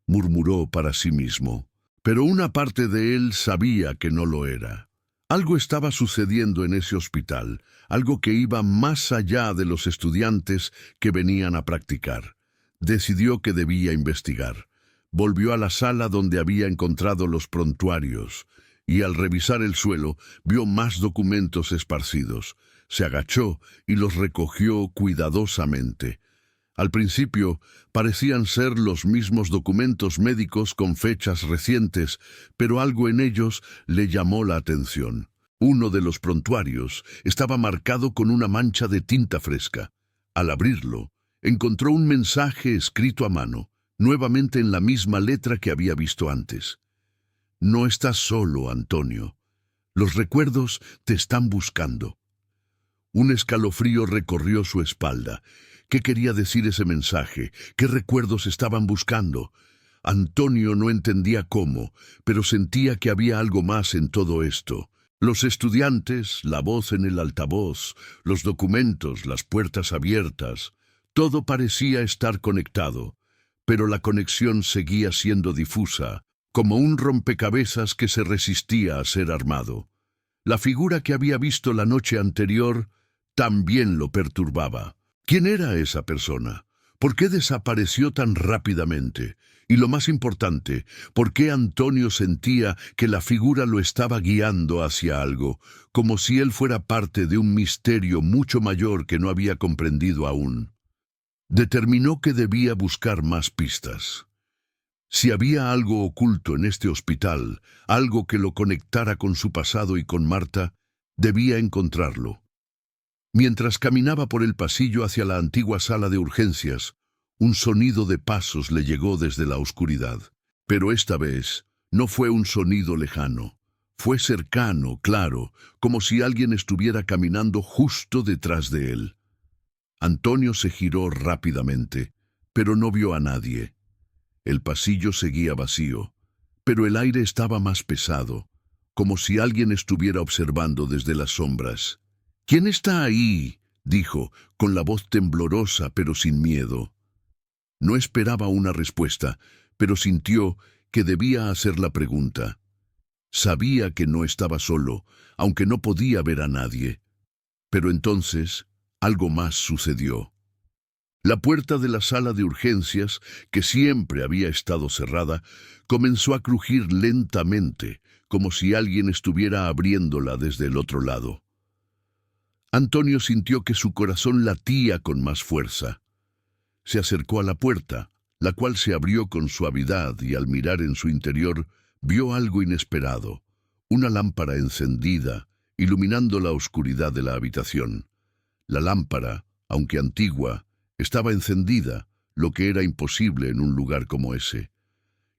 murmuró para sí mismo. Pero una parte de él sabía que no lo era. Algo estaba sucediendo en ese hospital, algo que iba más allá de los estudiantes que venían a practicar. Decidió que debía investigar. Volvió a la sala donde había encontrado los prontuarios y al revisar el suelo vio más documentos esparcidos. Se agachó y los recogió cuidadosamente. Al principio parecían ser los mismos documentos médicos con fechas recientes, pero algo en ellos le llamó la atención. Uno de los prontuarios estaba marcado con una mancha de tinta fresca. Al abrirlo, encontró un mensaje escrito a mano, nuevamente en la misma letra que había visto antes. «No estás solo, Antonio. Los recuerdos te están buscando». Un escalofrío recorrió su espalda. ¿Qué quería decir ese mensaje? ¿Qué recuerdos estaban buscando? Antonio no entendía cómo, pero sentía que había algo más en todo esto. Los estudiantes, la voz en el altavoz, los documentos, las puertas abiertas, todo parecía estar conectado, pero la conexión seguía siendo difusa, como un rompecabezas que se resistía a ser armado. La figura que había visto la noche anterior también lo perturbaba. ¿Quién era esa persona? ¿Por qué desapareció tan rápidamente? Y lo más importante, ¿por qué Antonio sentía que la figura lo estaba guiando hacia algo, como si él fuera parte de un misterio mucho mayor que no había comprendido aún? Determinó que debía buscar más pistas. Si había algo oculto en este hospital, algo que lo conectara con su pasado y con Marta, debía encontrarlo. Mientras caminaba por el pasillo hacia la antigua sala de urgencias, un sonido de pasos le llegó desde la oscuridad. Pero esta vez no fue un sonido lejano. Fue cercano, claro, como si alguien estuviera caminando justo detrás de él. Antonio se giró rápidamente, pero no vio a nadie. El pasillo seguía vacío, pero el aire estaba más pesado, como si alguien estuviera observando desde las sombras. «¿Quién está ahí?», dijo, con la voz temblorosa pero sin miedo. No esperaba una respuesta, pero sintió que debía hacer la pregunta. Sabía que no estaba solo, aunque no podía ver a nadie. Pero entonces, algo más sucedió. La puerta de la sala de urgencias, que siempre había estado cerrada, comenzó a crujir lentamente, como si alguien estuviera abriéndola desde el otro lado. Antonio sintió que su corazón latía con más fuerza. Se acercó a la puerta, la cual se abrió con suavidad y al mirar en su interior vio algo inesperado, una lámpara encendida, iluminando la oscuridad de la habitación. La lámpara, aunque antigua, estaba encendida, lo que era imposible en un lugar como ese.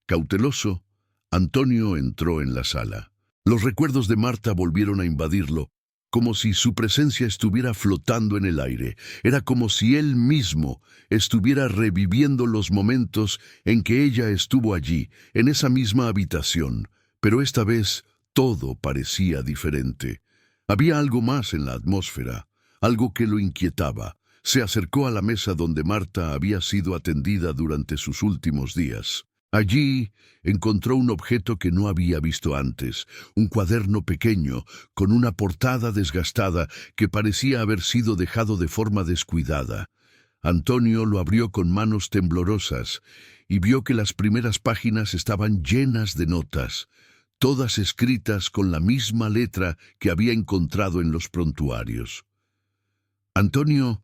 Cauteloso, Antonio entró en la sala. Los recuerdos de Marta volvieron a invadirlo, como si su presencia estuviera flotando en el aire. Era como si él mismo estuviera reviviendo los momentos en que ella estuvo allí, en esa misma habitación, pero esta vez Todo parecía diferente. Había algo más en la atmósfera, algo que lo inquietaba. Se acercó a la mesa donde Marta había sido atendida durante sus últimos días. Allí encontró un objeto que no había visto antes, un cuaderno pequeño, con una portada desgastada que parecía haber sido dejado de forma descuidada. Antonio lo abrió con manos temblorosas y vio que las primeras páginas estaban llenas de notas, todas escritas con la misma letra que había encontrado en los prontuarios. Antonio,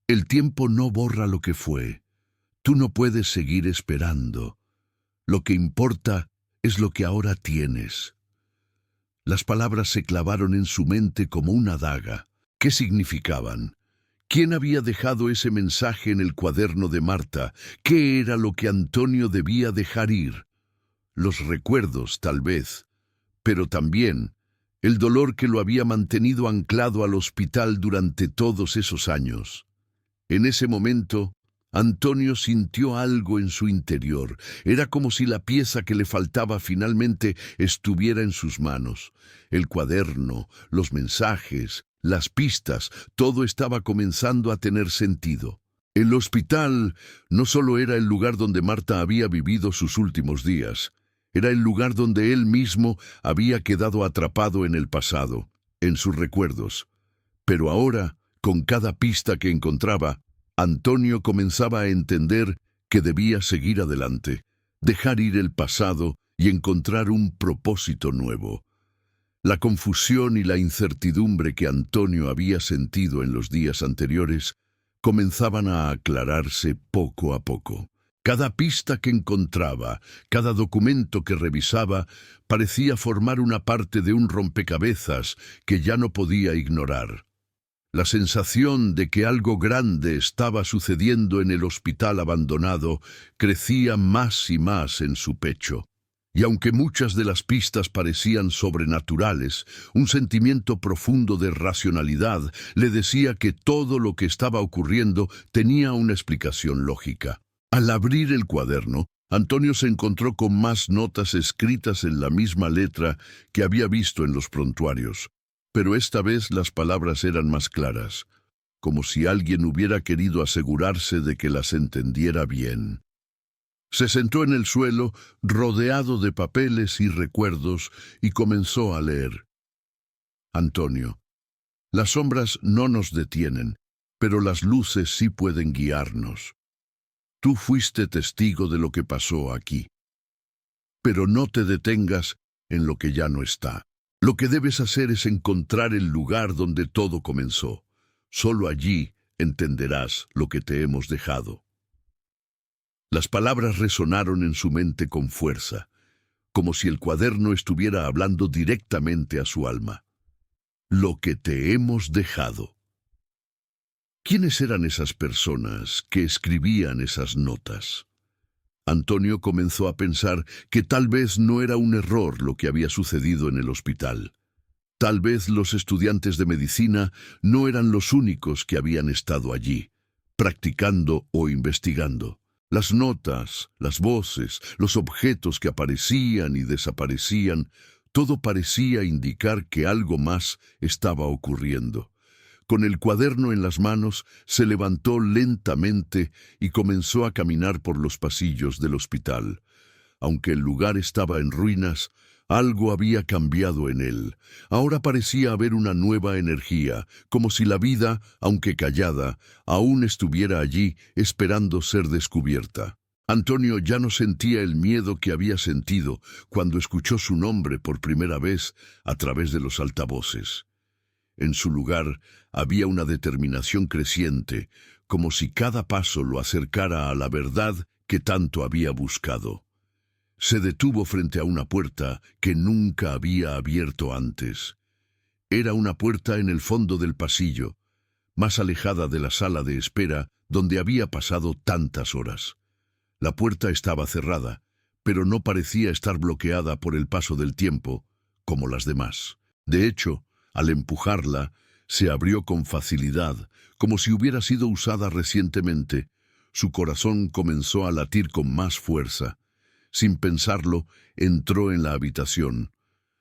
el tiempo no borra lo que fue. Tú no puedes seguir esperando. Lo que importa es lo que ahora tienes. Las palabras se clavaron en su mente como una daga. ¿Qué significaban? ¿Quién había dejado ese mensaje en el cuaderno de Marta? ¿Qué era lo que Antonio debía dejar ir? Los recuerdos, tal vez, pero también el dolor que lo había mantenido anclado al hospital durante todos esos años. En ese momento, Antonio sintió algo en su interior. Era como si la pieza que le faltaba finalmente estuviera en sus manos. El cuaderno, los mensajes, las pistas, todo estaba comenzando a tener sentido. El hospital no solo era el lugar donde Marta había vivido sus últimos días, era el lugar donde él mismo había quedado atrapado en el pasado, en sus recuerdos. Pero ahora, con cada pista que encontraba, Antonio comenzaba a entender que debía seguir adelante, dejar ir el pasado y encontrar un propósito nuevo. La confusión y la incertidumbre que Antonio había sentido en los días anteriores comenzaban a aclararse poco a poco. Cada pista que encontraba, cada documento que revisaba, parecía formar una parte de un rompecabezas que ya no podía ignorar. La sensación de que algo grande estaba sucediendo en el hospital abandonado crecía más y más en su pecho. Y aunque muchas de las pistas parecían sobrenaturales, un sentimiento profundo de racionalidad le decía que todo lo que estaba ocurriendo tenía una explicación lógica. Al abrir el cuaderno, Antonio se encontró con más notas escritas en la misma letra que había visto en los prontuarios. Pero esta vez las palabras eran más claras, como si alguien hubiera querido asegurarse de que las entendiera bien. Se sentó en el suelo, rodeado de papeles y recuerdos, y comenzó a leer. Antonio, las sombras no nos detienen, pero las luces sí pueden guiarnos. Tú fuiste testigo de lo que pasó aquí. Pero no te detengas en lo que ya no está. Lo que debes hacer es encontrar el lugar donde todo comenzó. Solo allí entenderás lo que te hemos dejado. Las palabras resonaron en su mente con fuerza, como si el cuaderno estuviera hablando directamente a su alma. Lo que te hemos dejado. ¿Quiénes eran esas personas que escribían esas notas? Antonio comenzó a pensar que tal vez no era un error lo que había sucedido en el hospital. Tal vez los estudiantes de medicina no eran los únicos que habían estado allí, practicando o investigando. Las notas, las voces, los objetos que aparecían y desaparecían, todo parecía indicar que algo más estaba ocurriendo. Con el cuaderno en las manos, se levantó lentamente y comenzó a caminar por los pasillos del hospital. Aunque el lugar estaba en ruinas, algo había cambiado en él. Ahora parecía haber una nueva energía, como si la vida, aunque callada, aún estuviera allí esperando ser descubierta. Antonio ya no sentía el miedo que había sentido cuando escuchó su nombre por primera vez a través de los altavoces. En su lugar había una determinación creciente, como si cada paso lo acercara a la verdad que tanto había buscado. Se detuvo frente a una puerta que nunca había abierto antes. Era una puerta en el fondo del pasillo, más alejada de la sala de espera donde había pasado tantas horas. La puerta estaba cerrada, pero no parecía estar bloqueada por el paso del tiempo, como las demás. De hecho, al empujarla, se abrió con facilidad, como si hubiera sido usada recientemente. Su corazón comenzó a latir con más fuerza. Sin pensarlo, entró en la habitación.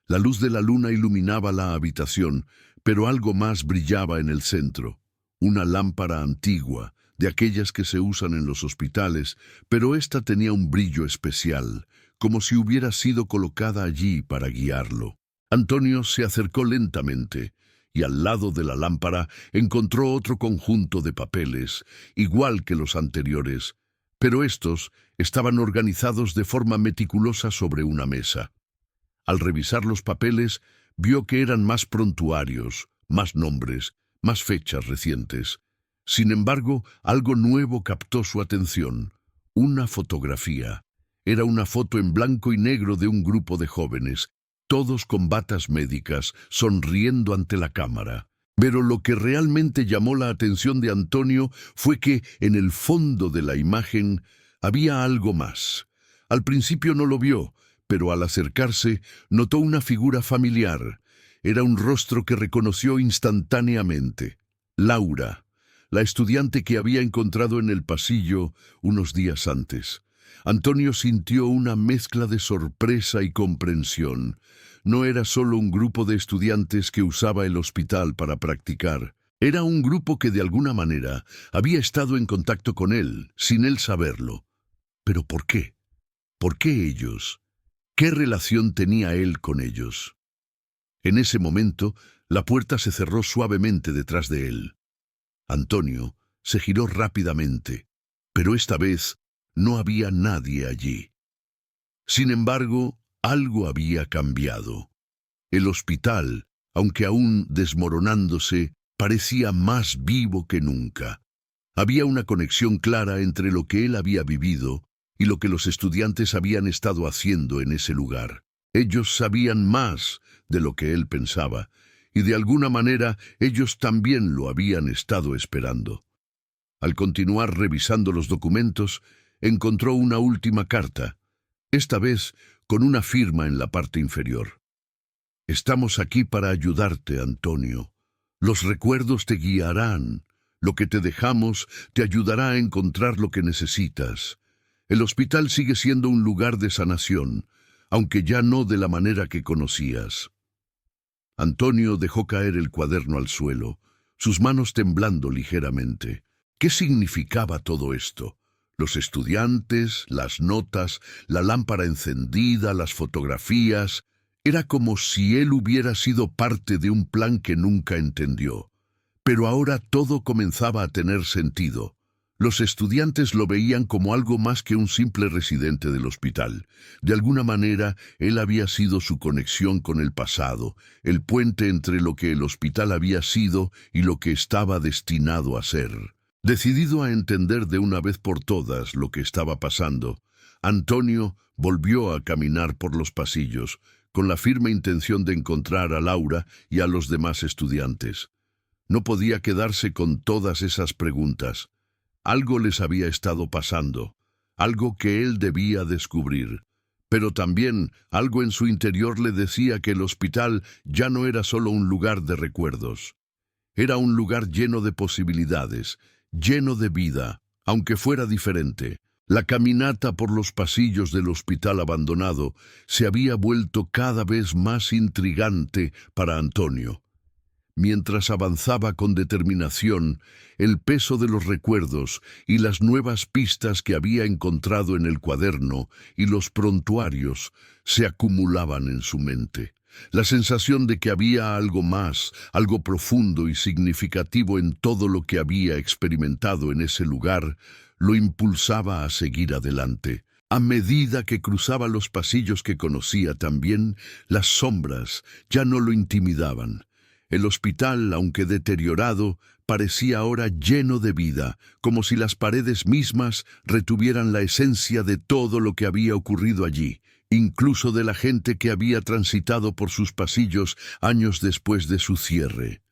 La luz de la luna iluminaba la habitación, pero algo más brillaba en el centro. Una lámpara antigua, de aquellas que se usan en los hospitales, pero esta tenía un brillo especial, como si hubiera sido colocada allí para guiarlo. Antonio se acercó lentamente, y al lado de la lámpara encontró otro conjunto de papeles, igual que los anteriores, pero estos estaban organizados de forma meticulosa sobre una mesa. Al revisar los papeles, vio que eran más prontuarios, más nombres, más fechas recientes. Sin embargo, algo nuevo captó su atención: una fotografía. Era una foto en blanco y negro de un grupo de jóvenes, todos con batas médicas, sonriendo ante la cámara. Pero lo que realmente llamó la atención de Antonio fue que, en el fondo de la imagen, había algo más. Al principio no lo vio, pero al acercarse, notó una figura familiar. Era un rostro que reconoció instantáneamente: Laura, la estudiante que había encontrado en el pasillo unos días antes. Antonio sintió una mezcla de sorpresa y comprensión. No era solo un grupo de estudiantes que usaba el hospital para practicar. Era un grupo que de alguna manera había estado en contacto con él, sin él saberlo. ¿Pero por qué? ¿Por qué ellos? ¿Qué relación tenía él con ellos? En ese momento, la puerta se cerró suavemente detrás de él. Antonio se giró rápidamente, pero esta vez no había nadie allí. Sin embargo, algo había cambiado. El hospital, aunque aún desmoronándose, parecía más vivo que nunca. Había una conexión clara entre lo que él había vivido y lo que los estudiantes habían estado haciendo en ese lugar. Ellos sabían más de lo que él pensaba, y de alguna manera ellos también lo habían estado esperando. Al continuar revisando los documentos, encontró una última carta, esta vez con una firma en la parte inferior. Estamos aquí para ayudarte, Antonio. Los recuerdos te guiarán. Lo que te dejamos te ayudará a encontrar lo que necesitas. El hospital sigue siendo un lugar de sanación, aunque ya no de la manera que conocías. Antonio dejó caer el cuaderno al suelo, sus manos temblando ligeramente. ¿Qué significaba todo esto? Los estudiantes, las notas, la lámpara encendida, las fotografías. Era como si él hubiera sido parte de un plan que nunca entendió. Pero ahora todo comenzaba a tener sentido. Los estudiantes lo veían como algo más que un simple residente del hospital. De alguna manera, él había sido su conexión con el pasado, el puente entre lo que el hospital había sido y lo que estaba destinado a ser. Decidido a entender de una vez por todas lo que estaba pasando, Antonio volvió a caminar por los pasillos, con la firme intención de encontrar a Laura y a los demás estudiantes. No podía quedarse con todas esas preguntas. Algo les había estado pasando, algo que él debía descubrir. Pero también algo en su interior le decía que el hospital ya no era solo un lugar de recuerdos. Era un lugar lleno de posibilidades, lleno de vida, aunque fuera diferente. La caminata por los pasillos del hospital abandonado se había vuelto cada vez más intrigante para Antonio. Mientras avanzaba con determinación, el peso de los recuerdos y las nuevas pistas que había encontrado en el cuaderno y los prontuarios se acumulaban en su mente. La sensación de que había algo más, algo profundo y significativo en todo lo que había experimentado en ese lugar, lo impulsaba a seguir adelante. A medida que cruzaba los pasillos que conocía también, las sombras ya no lo intimidaban. El hospital, aunque deteriorado, parecía ahora lleno de vida, como si las paredes mismas retuvieran la esencia de todo lo que había ocurrido allí, incluso de la gente que había transitado por sus pasillos años después de su cierre.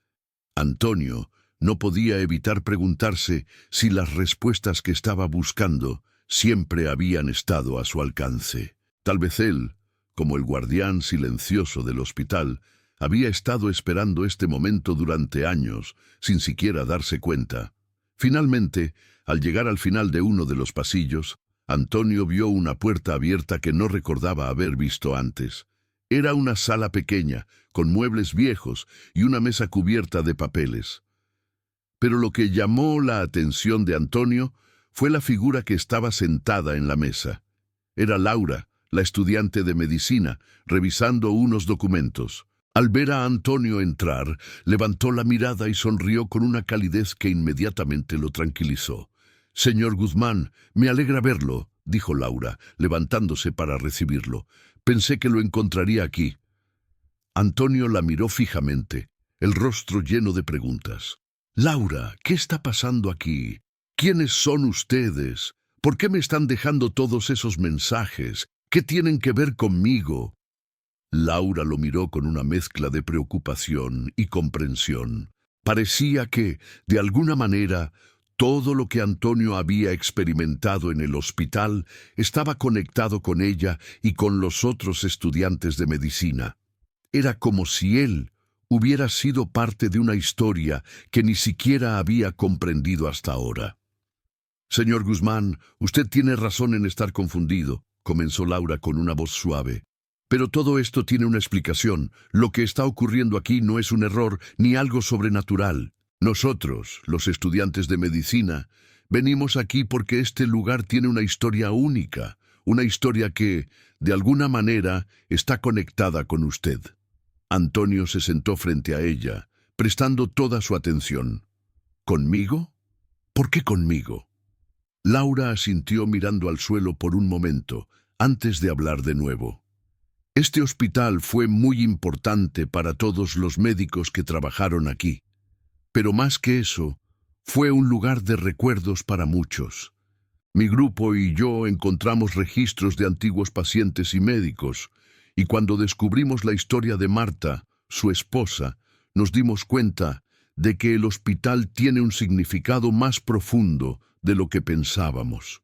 Antonio no podía evitar preguntarse si las respuestas que estaba buscando siempre habían estado a su alcance. Tal vez él, como el guardián silencioso del hospital, había estado esperando este momento durante años, sin siquiera darse cuenta. Finalmente, al llegar al final de uno de los pasillos, Antonio vio una puerta abierta que no recordaba haber visto antes. Era una sala pequeña, con muebles viejos y una mesa cubierta de papeles. Pero lo que llamó la atención de Antonio fue la figura que estaba sentada en la mesa. Era Laura, la estudiante de medicina, revisando unos documentos. Al ver a Antonio entrar, levantó la mirada y sonrió con una calidez que inmediatamente lo tranquilizó. «Señor Guzmán, me alegra verlo», dijo Laura, levantándose para recibirlo. «Pensé que lo encontraría aquí». Antonio la miró fijamente, el rostro lleno de preguntas. «Laura, ¿qué está pasando aquí? ¿Quiénes son ustedes? ¿Por qué me están dejando todos esos mensajes? ¿Qué tienen que ver conmigo?» Laura lo miró con una mezcla de preocupación y comprensión. Parecía que, de alguna manera, todo lo que Antonio había experimentado en el hospital estaba conectado con ella y con los otros estudiantes de medicina. Era como si él hubiera sido parte de una historia que ni siquiera había comprendido hasta ahora. «Señor Guzmán, usted tiene razón en estar confundido», comenzó Laura con una voz suave. «Pero todo esto tiene una explicación. Lo que está ocurriendo aquí no es un error ni algo sobrenatural. Nosotros, los estudiantes de medicina, venimos aquí porque este lugar tiene una historia única, una historia que, de alguna manera, está conectada con usted». Antonio se sentó frente a ella, prestando toda su atención. «¿Conmigo? ¿Por qué conmigo?» Laura asintió mirando al suelo por un momento, antes de hablar de nuevo. «Este hospital fue muy importante para todos los médicos que trabajaron aquí. Pero más que eso, fue un lugar de recuerdos para muchos. Mi grupo y yo encontramos registros de antiguos pacientes y médicos, y cuando descubrimos la historia de Marta, su esposa, nos dimos cuenta de que el hospital tiene un significado más profundo de lo que pensábamos».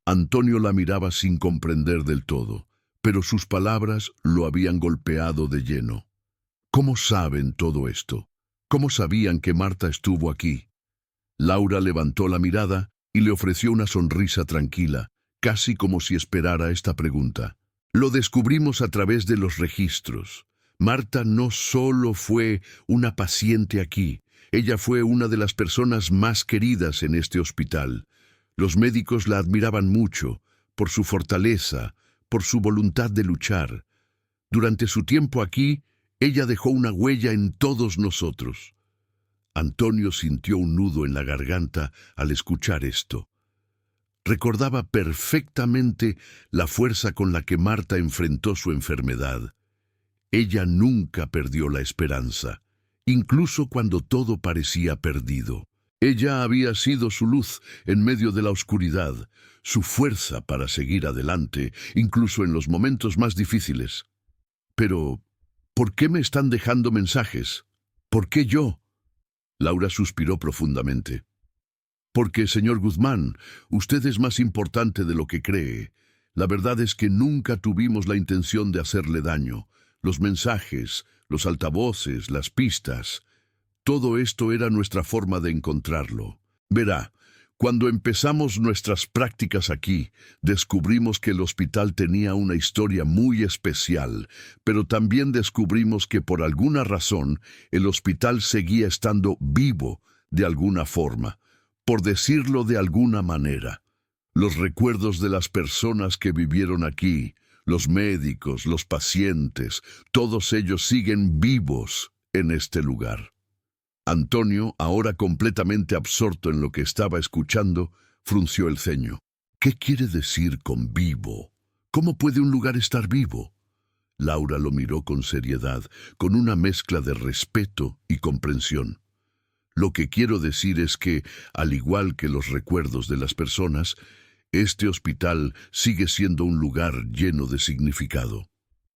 Antonio la miraba sin comprender del todo, pero sus palabras lo habían golpeado de lleno. «¿Cómo saben todo esto? ¿Cómo sabían que Marta estuvo aquí?» Laura levantó la mirada y le ofreció una sonrisa tranquila, casi como si esperara esta pregunta. «Lo descubrimos a través de los registros. Marta no solo fue una paciente aquí, ella fue una de las personas más queridas en este hospital. Los médicos la admiraban mucho, por su fortaleza, por su voluntad de luchar. Durante su tiempo aquí, ella dejó una huella en todos nosotros». Antonio sintió un nudo en la garganta al escuchar esto. Recordaba perfectamente la fuerza con la que Marta enfrentó su enfermedad. Ella nunca perdió la esperanza, incluso cuando todo parecía perdido. Ella había sido su luz en medio de la oscuridad, su fuerza para seguir adelante, incluso en los momentos más difíciles. «Pero, ¿por qué me están dejando mensajes? ¿Por qué yo?» Laura suspiró profundamente. «Porque, señor Guzmán, usted es más importante de lo que cree. La verdad es que nunca tuvimos la intención de hacerle daño. Los mensajes, los altavoces, las pistas, todo esto era nuestra forma de encontrarlo. Verá, cuando empezamos nuestras prácticas aquí, descubrimos que el hospital tenía una historia muy especial, pero también descubrimos que por alguna razón el hospital seguía estando vivo de alguna forma, por decirlo de alguna manera. Los recuerdos de las personas que vivieron aquí, los médicos, los pacientes, todos ellos siguen vivos en este lugar». Antonio, ahora completamente absorto en lo que estaba escuchando, frunció el ceño. «¿Qué quiere decir con vivo? ¿Cómo puede un lugar estar vivo?» Laura lo miró con seriedad, con una mezcla de respeto y comprensión. «Lo que quiero decir es que, al igual que los recuerdos de las personas, este hospital sigue siendo un lugar lleno de significado.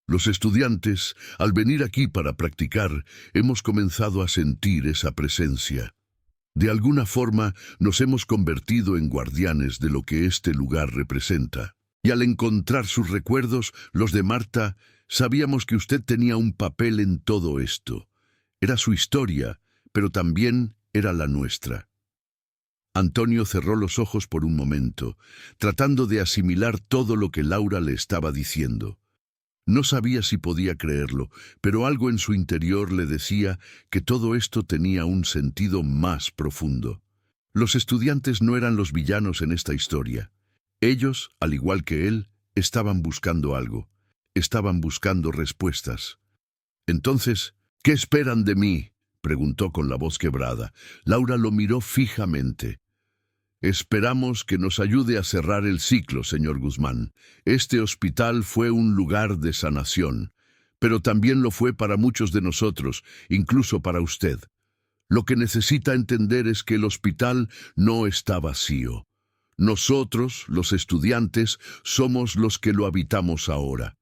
Los estudiantes, al venir aquí para practicar, hemos comenzado a sentir esa presencia. De alguna forma, nos hemos convertido en guardianes de lo que este lugar representa. Y al encontrar sus recuerdos, los de Marta, sabíamos que usted tenía un papel en todo esto. Era su historia, pero también era la nuestra». Antonio cerró los ojos por un momento, tratando de asimilar todo lo que Laura le estaba diciendo. No sabía si podía creerlo, pero algo en su interior le decía que todo esto tenía un sentido más profundo. Los estudiantes no eran los villanos en esta historia. Ellos, al igual que él, estaban buscando algo. Estaban buscando respuestas. Entonces, ¿qué esperan de mí?, preguntó con la voz quebrada. Laura lo miró fijamente. Esperamos que nos ayude a cerrar el ciclo, señor Guzmán. Este hospital fue un lugar de sanación, pero también lo fue para muchos de nosotros, incluso para usted. Lo que necesita entender es que el hospital no está vacío. Nosotros, los estudiantes, somos los que lo habitamos ahora.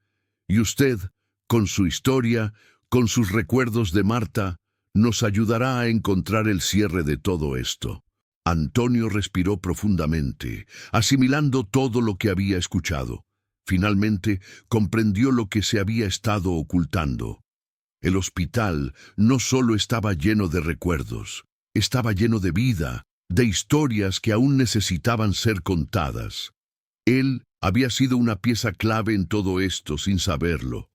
Y usted, con su historia, con sus recuerdos de Marta, nos ayudará a encontrar el cierre de todo esto. Antonio respiró profundamente, asimilando todo lo que había escuchado. Finalmente, comprendió lo que se había estado ocultando. El hospital no solo estaba lleno de recuerdos, estaba lleno de vida, de historias que aún necesitaban ser contadas. Él había sido una pieza clave en todo esto sin saberlo.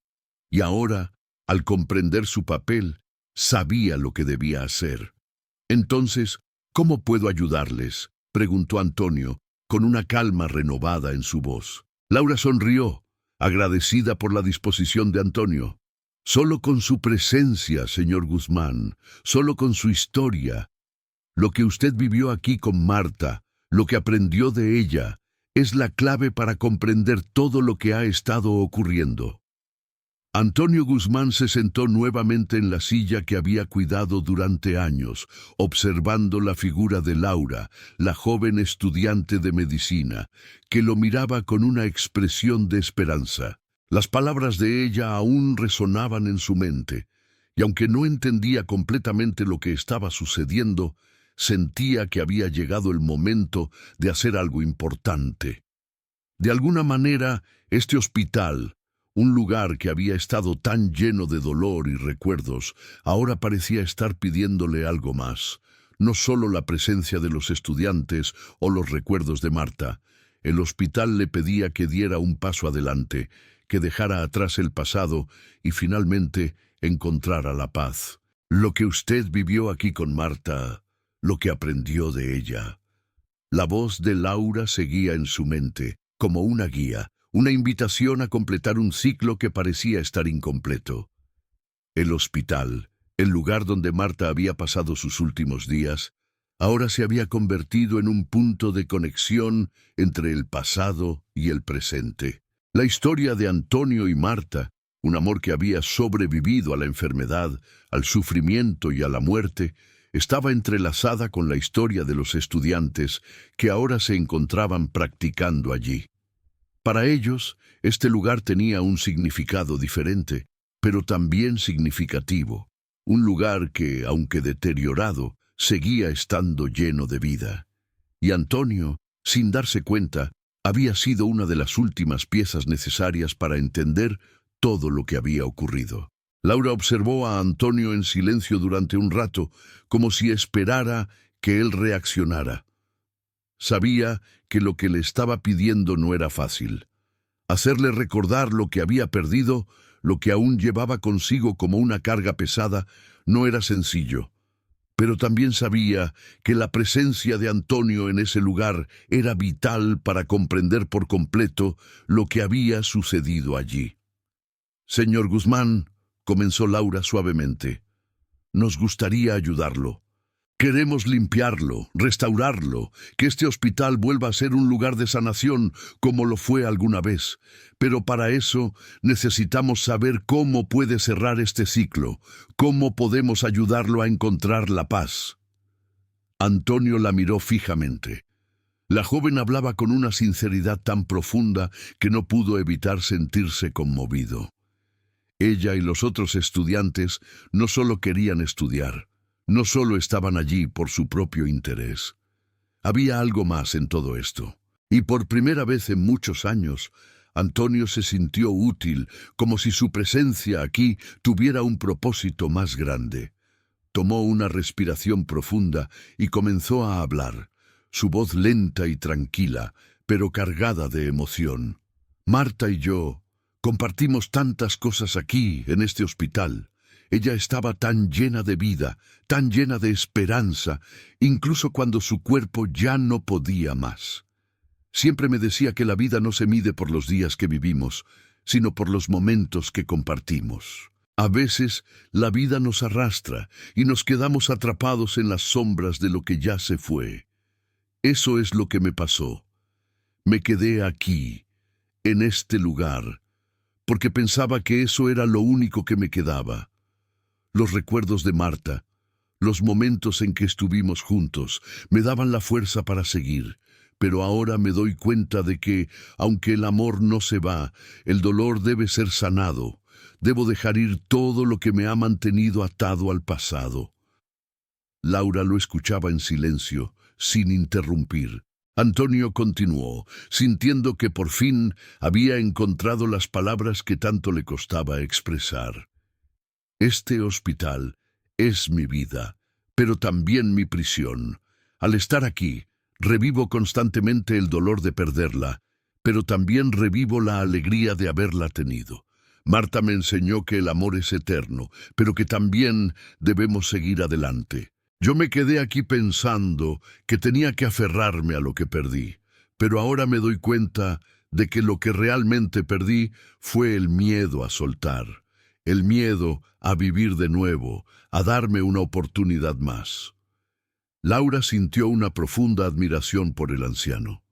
Y ahora, al comprender su papel, sabía lo que debía hacer. Entonces, ¿cómo puedo ayudarles?, preguntó Antonio, con una calma renovada en su voz. Laura sonrió, agradecida por la disposición de Antonio. Solo con su presencia, señor Guzmán, solo con su historia, lo que usted vivió aquí con Marta, lo que aprendió de ella, es la clave para comprender todo lo que ha estado ocurriendo. Antonio Guzmán se sentó nuevamente en la silla que había cuidado durante años, observando la figura de Laura, la joven estudiante de medicina, que lo miraba con una expresión de esperanza. Las palabras de ella aún resonaban en su mente, y aunque no entendía completamente lo que estaba sucediendo, sentía que había llegado el momento de hacer algo importante. De alguna manera, este hospital, un lugar que había estado tan lleno de dolor y recuerdos, ahora parecía estar pidiéndole algo más. No solo la presencia de los estudiantes o los recuerdos de Marta. El hospital le pedía que diera un paso adelante, que dejara atrás el pasado y finalmente encontrara la paz. Lo que usted vivió aquí con Marta, lo que aprendió de ella. La voz de Laura seguía en su mente, como una guía, una invitación a completar un ciclo que parecía estar incompleto. El hospital, el lugar donde Marta había pasado sus últimos días, ahora se había convertido en un punto de conexión entre el pasado y el presente. La historia de Antonio y Marta, un amor que había sobrevivido a la enfermedad, al sufrimiento y a la muerte, estaba entrelazada con la historia de los estudiantes que ahora se encontraban practicando allí. Para ellos, este lugar tenía un significado diferente, pero también significativo. Un lugar que, aunque deteriorado, seguía estando lleno de vida. Y Antonio, sin darse cuenta, había sido una de las últimas piezas necesarias para entender todo lo que había ocurrido. Laura observó a Antonio en silencio durante un rato, como si esperara que él reaccionara. Sabía que lo que le estaba pidiendo no era fácil. Hacerle recordar lo que había perdido, lo que aún llevaba consigo como una carga pesada, no era sencillo. Pero también sabía que la presencia de Antonio en ese lugar era vital para comprender por completo lo que había sucedido allí. Señor Guzmán, comenzó Laura suavemente, nos gustaría ayudarlo. Queremos limpiarlo, restaurarlo, que este hospital vuelva a ser un lugar de sanación como lo fue alguna vez. Pero para eso necesitamos saber cómo puede cerrar este ciclo, cómo podemos ayudarlo a encontrar la paz. Antonio la miró fijamente. La joven hablaba con una sinceridad tan profunda que no pudo evitar sentirse conmovido. Ella y los otros estudiantes no solo querían estudiar, no solo estaban allí por su propio interés. Había algo más en todo esto. Y por primera vez en muchos años, Antonio se sintió útil, como si su presencia aquí tuviera un propósito más grande. Tomó una respiración profunda y comenzó a hablar, su voz lenta y tranquila, pero cargada de emoción. Marta y yo, Compartimos tantas cosas aquí, en este hospital. Ella estaba tan llena de vida, tan llena de esperanza, incluso cuando su cuerpo ya no podía más. Siempre me decía que la vida no se mide por los días que vivimos, sino por los momentos que compartimos. A veces la vida nos arrastra y nos quedamos atrapados en las sombras de lo que ya se fue. Eso es lo que me pasó. Me quedé aquí, en este lugar, porque pensaba que eso era lo único que me quedaba. Los recuerdos de Marta, los momentos en que estuvimos juntos, me daban la fuerza para seguir, pero ahora me doy cuenta de que, aunque el amor no se va, el dolor debe ser sanado. Debo dejar ir todo lo que me ha mantenido atado al pasado. Laura lo escuchaba en silencio, sin interrumpir. Antonio continuó, sintiendo que por fin había encontrado las palabras que tanto le costaba expresar. Este hospital es mi vida, pero también mi prisión. Al estar aquí, revivo constantemente el dolor de perderla, pero también revivo la alegría de haberla tenido. Marta me enseñó que el amor es eterno, pero que también debemos seguir adelante. Yo me quedé aquí pensando que tenía que aferrarme a lo que perdí, pero ahora me doy cuenta de que lo que realmente perdí fue el miedo a soltar, el miedo a vivir de nuevo, a darme una oportunidad más. Laura sintió una profunda admiración por el anciano.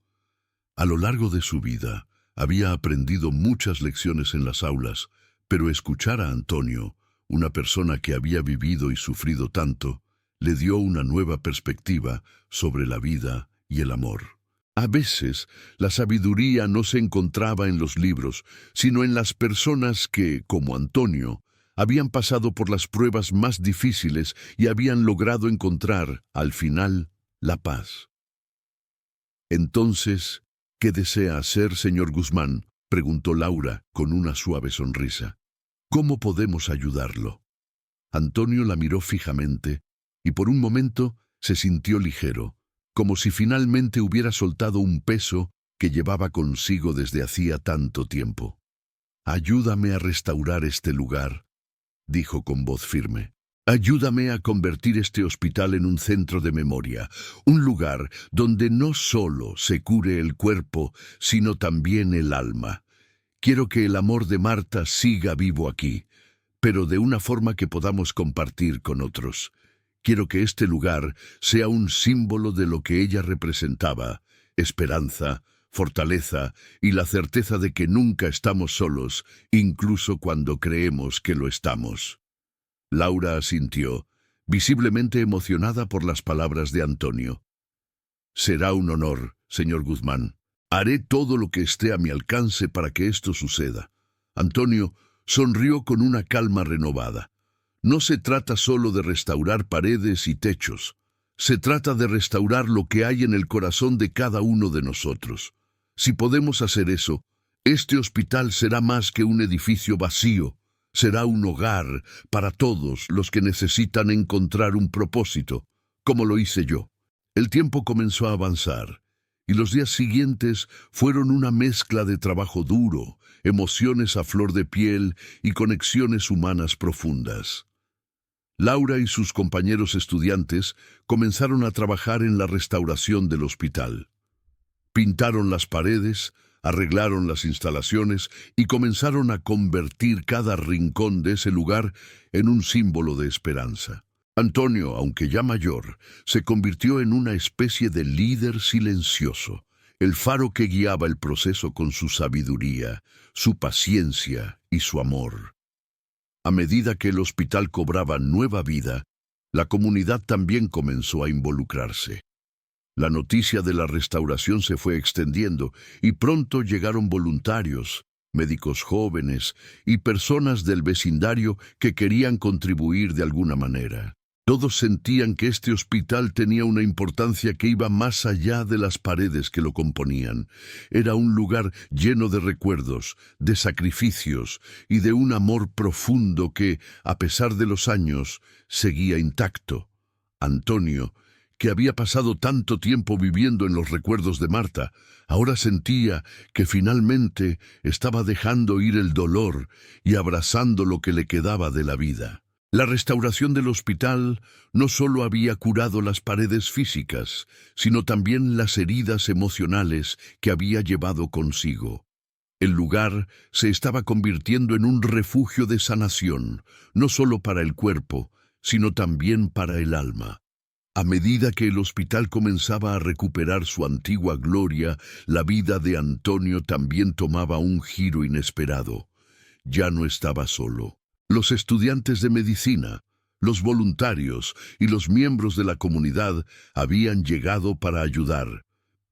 A lo largo de su vida, había aprendido muchas lecciones en las aulas, pero escuchar a Antonio, una persona que había vivido y sufrido tanto, le dio una nueva perspectiva sobre la vida y el amor. A veces, la sabiduría no se encontraba en los libros, sino en las personas que, como Antonio, habían pasado por las pruebas más difíciles y habían logrado encontrar, al final, la paz. Entonces, ¿qué desea hacer, señor Guzmán?, preguntó Laura con una suave sonrisa. ¿Cómo podemos ayudarlo? Antonio la miró fijamente y por un momento se sintió ligero, como si finalmente hubiera soltado un peso que llevaba consigo desde hacía tanto tiempo. «Ayúdame a restaurar este lugar», dijo con voz firme. «Ayúdame a convertir este hospital en un centro de memoria, un lugar donde no solo se cure el cuerpo, sino también el alma. Quiero que el amor de Marta siga vivo aquí, pero de una forma que podamos compartir con otros. Quiero que este lugar sea un símbolo de lo que ella representaba: esperanza, fortaleza y la certeza de que nunca estamos solos, incluso cuando creemos que lo estamos». Laura asintió, visiblemente emocionada por las palabras de Antonio. «Será un honor, señor Guzmán. Haré todo lo que esté a mi alcance para que esto suceda». Antonio sonrió con una calma renovada. No se trata solo de restaurar paredes y techos. Se trata de restaurar lo que hay en el corazón de cada uno de nosotros. Si podemos hacer eso, este hospital será más que un edificio vacío. Será un hogar para todos los que necesitan encontrar un propósito, como lo hice yo. El tiempo comenzó a avanzar, y los días siguientes fueron una mezcla de trabajo duro, emociones a flor de piel y conexiones humanas profundas. Laura y sus compañeros estudiantes comenzaron a trabajar en la restauración del hospital. Pintaron las paredes, arreglaron las instalaciones y comenzaron a convertir cada rincón de ese lugar en un símbolo de esperanza. Antonio, aunque ya mayor, se convirtió en una especie de líder silencioso, el faro que guiaba el proceso con su sabiduría, su paciencia y su amor. A medida que el hospital cobraba nueva vida, la comunidad también comenzó a involucrarse. La noticia de la restauración se fue extendiendo y pronto llegaron voluntarios, médicos jóvenes y personas del vecindario que querían contribuir de alguna manera. Todos sentían que este hospital tenía una importancia que iba más allá de las paredes que lo componían. Era un lugar lleno de recuerdos, de sacrificios y de un amor profundo que, a pesar de los años, seguía intacto. Antonio, que había pasado tanto tiempo viviendo en los recuerdos de Marta, ahora sentía que finalmente estaba dejando ir el dolor y abrazando lo que le quedaba de la vida. La restauración del hospital no solo había curado las paredes físicas, sino también las heridas emocionales que había llevado consigo. El lugar se estaba convirtiendo en un refugio de sanación, no solo para el cuerpo, sino también para el alma. A medida que el hospital comenzaba a recuperar su antigua gloria, la vida de Antonio también tomaba un giro inesperado. Ya no estaba solo. Los estudiantes de medicina, los voluntarios y los miembros de la comunidad habían llegado para ayudar.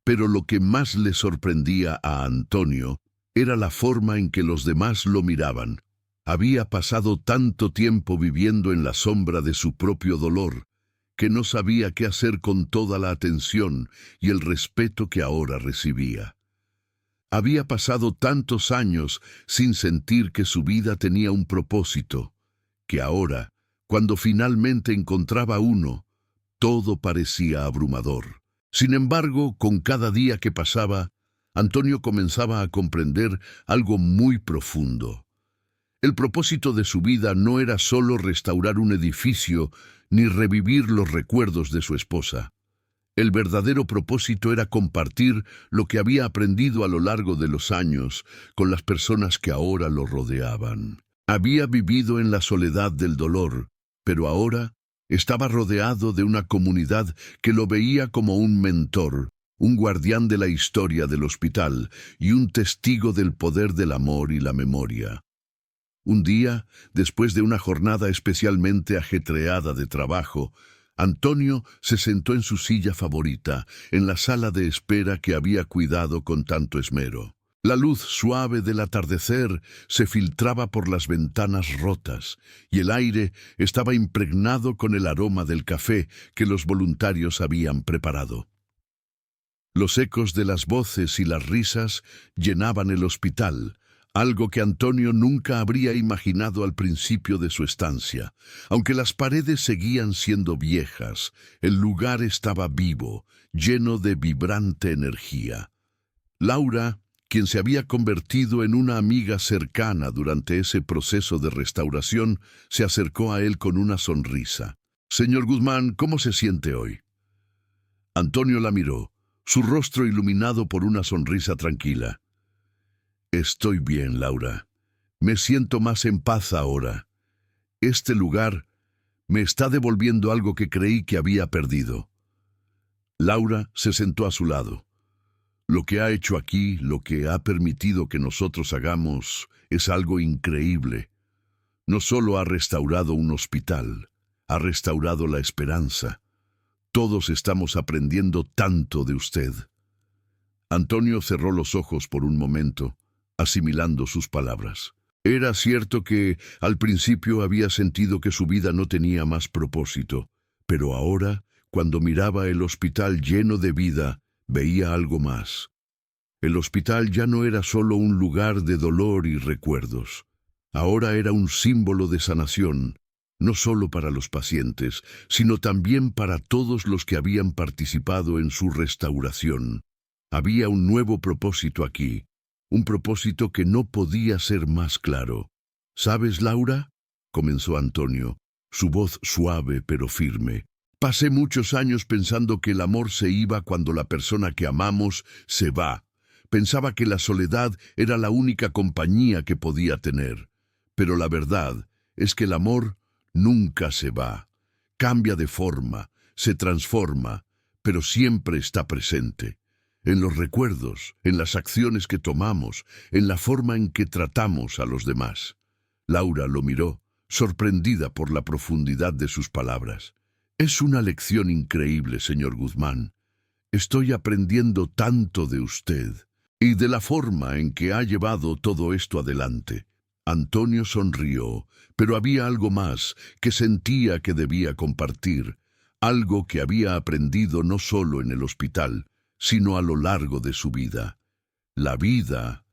Pero lo que más le sorprendía a Antonio era la forma en que los demás lo miraban. Había pasado tanto tiempo viviendo en la sombra de su propio dolor, que no sabía qué hacer con toda la atención y el respeto que ahora recibía. Había pasado tantos años sin sentir que su vida tenía un propósito, que ahora, cuando finalmente encontraba uno, todo parecía abrumador. Sin embargo, con cada día que pasaba, Antonio comenzaba a comprender algo muy profundo. El propósito de su vida no era solo restaurar un edificio ni revivir los recuerdos de su esposa. El verdadero propósito era compartir lo que había aprendido a lo largo de los años con las personas que ahora lo rodeaban. Había vivido en la soledad del dolor, pero ahora estaba rodeado de una comunidad que lo veía como un mentor, un guardián de la historia del hospital y un testigo del poder del amor y la memoria. Un día, después de una jornada especialmente ajetreada de trabajo, Antonio se sentó en su silla favorita, en la sala de espera que había cuidado con tanto esmero. La luz suave del atardecer se filtraba por las ventanas rotas, y el aire estaba impregnado con el aroma del café que los voluntarios habían preparado. Los ecos de las voces y las risas llenaban el hospital, algo que Antonio nunca habría imaginado al principio de su estancia. Aunque las paredes seguían siendo viejas, el lugar estaba vivo, lleno de vibrante energía. Laura, quien se había convertido en una amiga cercana durante ese proceso de restauración, se acercó a él con una sonrisa. «Señor Guzmán, ¿cómo se siente hoy?» Antonio la miró, su rostro iluminado por una sonrisa tranquila. «Estoy bien, Laura. Me siento más en paz ahora. Este lugar me está devolviendo algo que creí que había perdido». Laura se sentó a su lado. «Lo que ha hecho aquí, lo que ha permitido que nosotros hagamos, es algo increíble. No solo ha restaurado un hospital, ha restaurado la esperanza. Todos estamos aprendiendo tanto de usted». Antonio cerró los ojos por un momento, asimilando sus palabras. Era cierto que al principio había sentido que su vida no tenía más propósito, pero ahora, cuando miraba el hospital lleno de vida, veía algo más. El hospital ya no era solo un lugar de dolor y recuerdos. Ahora era un símbolo de sanación, no solo para los pacientes, sino también para todos los que habían participado en su restauración. Había un nuevo propósito aquí, un propósito que no podía ser más claro. «¿Sabes, Laura?», comenzó Antonio, su voz suave pero firme. «Pasé muchos años pensando que el amor se iba cuando la persona que amamos se va. Pensaba que la soledad era la única compañía que podía tener. Pero la verdad es que el amor nunca se va. Cambia de forma, se transforma, pero siempre está presente. En los recuerdos, en las acciones que tomamos, en la forma en que tratamos a los demás». Laura lo miró, sorprendida por la profundidad de sus palabras. «Es una lección increíble, señor Guzmán. Estoy aprendiendo tanto de usted y de la forma en que ha llevado todo esto adelante». Antonio sonrió, pero había algo más que sentía que debía compartir, algo que había aprendido no solo en el hospital, sino a lo largo de su vida. La vida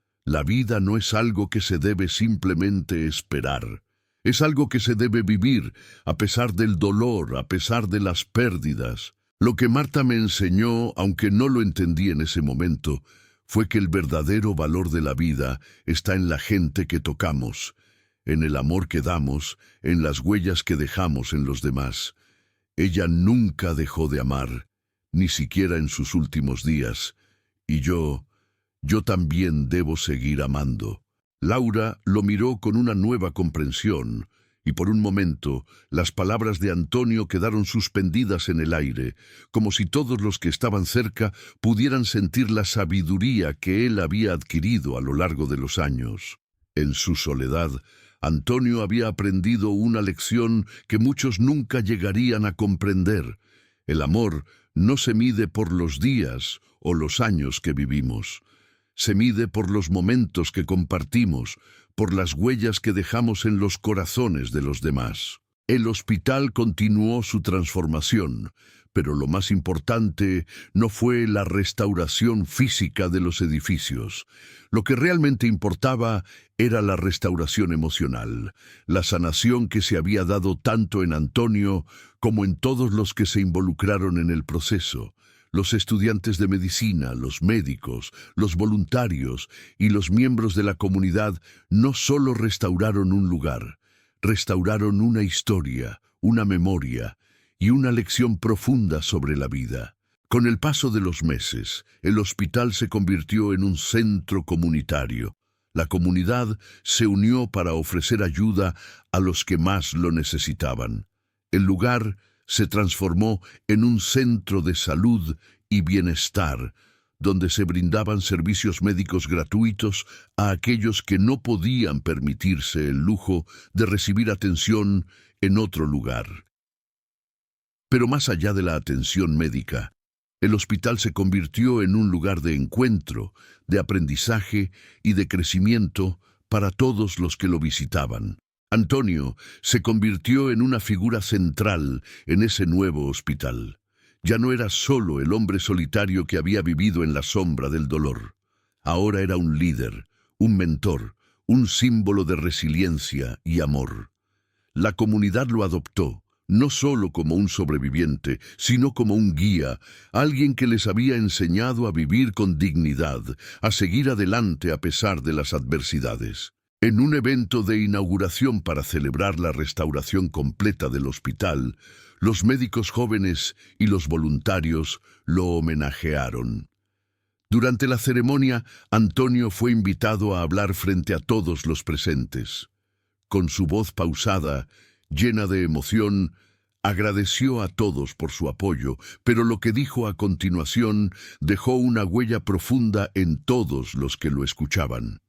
no es algo que se debe simplemente esperar. Es algo que se debe vivir, a pesar del dolor, a pesar de las pérdidas. Lo que Marta me enseñó, aunque no lo entendí en ese momento, fue que el verdadero valor de la vida está en la gente que tocamos, en el amor que damos, en las huellas que dejamos en los demás. Ella nunca dejó de amar, ni siquiera en sus últimos días, y yo también debo seguir amando. Laura lo miró con una nueva comprensión, y por un momento las palabras de Antonio quedaron suspendidas en el aire, como si todos los que estaban cerca pudieran sentir la sabiduría que él había adquirido a lo largo de los años. En su soledad, Antonio había aprendido una lección que muchos nunca llegarían a comprender. El amor no se mide por los días o los años que vivimos. Se mide por los momentos que compartimos, por las huellas que dejamos en los corazones de los demás. El hospital continuó su transformación, pero lo más importante no fue la restauración física de los edificios. Lo que realmente importaba era la restauración emocional, la sanación que se había dado tanto en Antonio como en todos los que se involucraron en el proceso. Los estudiantes de medicina, los médicos, los voluntarios y los miembros de la comunidad no solo restauraron un lugar, restauraron una historia, una memoria y una lección profunda sobre la vida. Con el paso de los meses, el hospital se convirtió en un centro comunitario. La comunidad se unió para ofrecer ayuda a los que más lo necesitaban. El lugar se transformó en un centro de salud y bienestar, donde se brindaban servicios médicos gratuitos a aquellos que no podían permitirse el lujo de recibir atención en otro lugar. Pero más allá de la atención médica, el hospital se convirtió en un lugar de encuentro, de aprendizaje y de crecimiento para todos los que lo visitaban. Antonio se convirtió en una figura central en ese nuevo hospital. Ya no era solo el hombre solitario que había vivido en la sombra del dolor. Ahora era un líder, un mentor, un símbolo de resiliencia y amor. La comunidad lo adoptó, no solo como un sobreviviente, sino como un guía, alguien que les había enseñado a vivir con dignidad, a seguir adelante a pesar de las adversidades. En un evento de inauguración para celebrar la restauración completa del hospital, los médicos jóvenes y los voluntarios lo homenajearon. Durante la ceremonia, Antonio fue invitado a hablar frente a todos los presentes. Con su voz pausada, llena de emoción, agradeció a todos por su apoyo, pero lo que dijo a continuación dejó una huella profunda en todos los que lo escuchaban.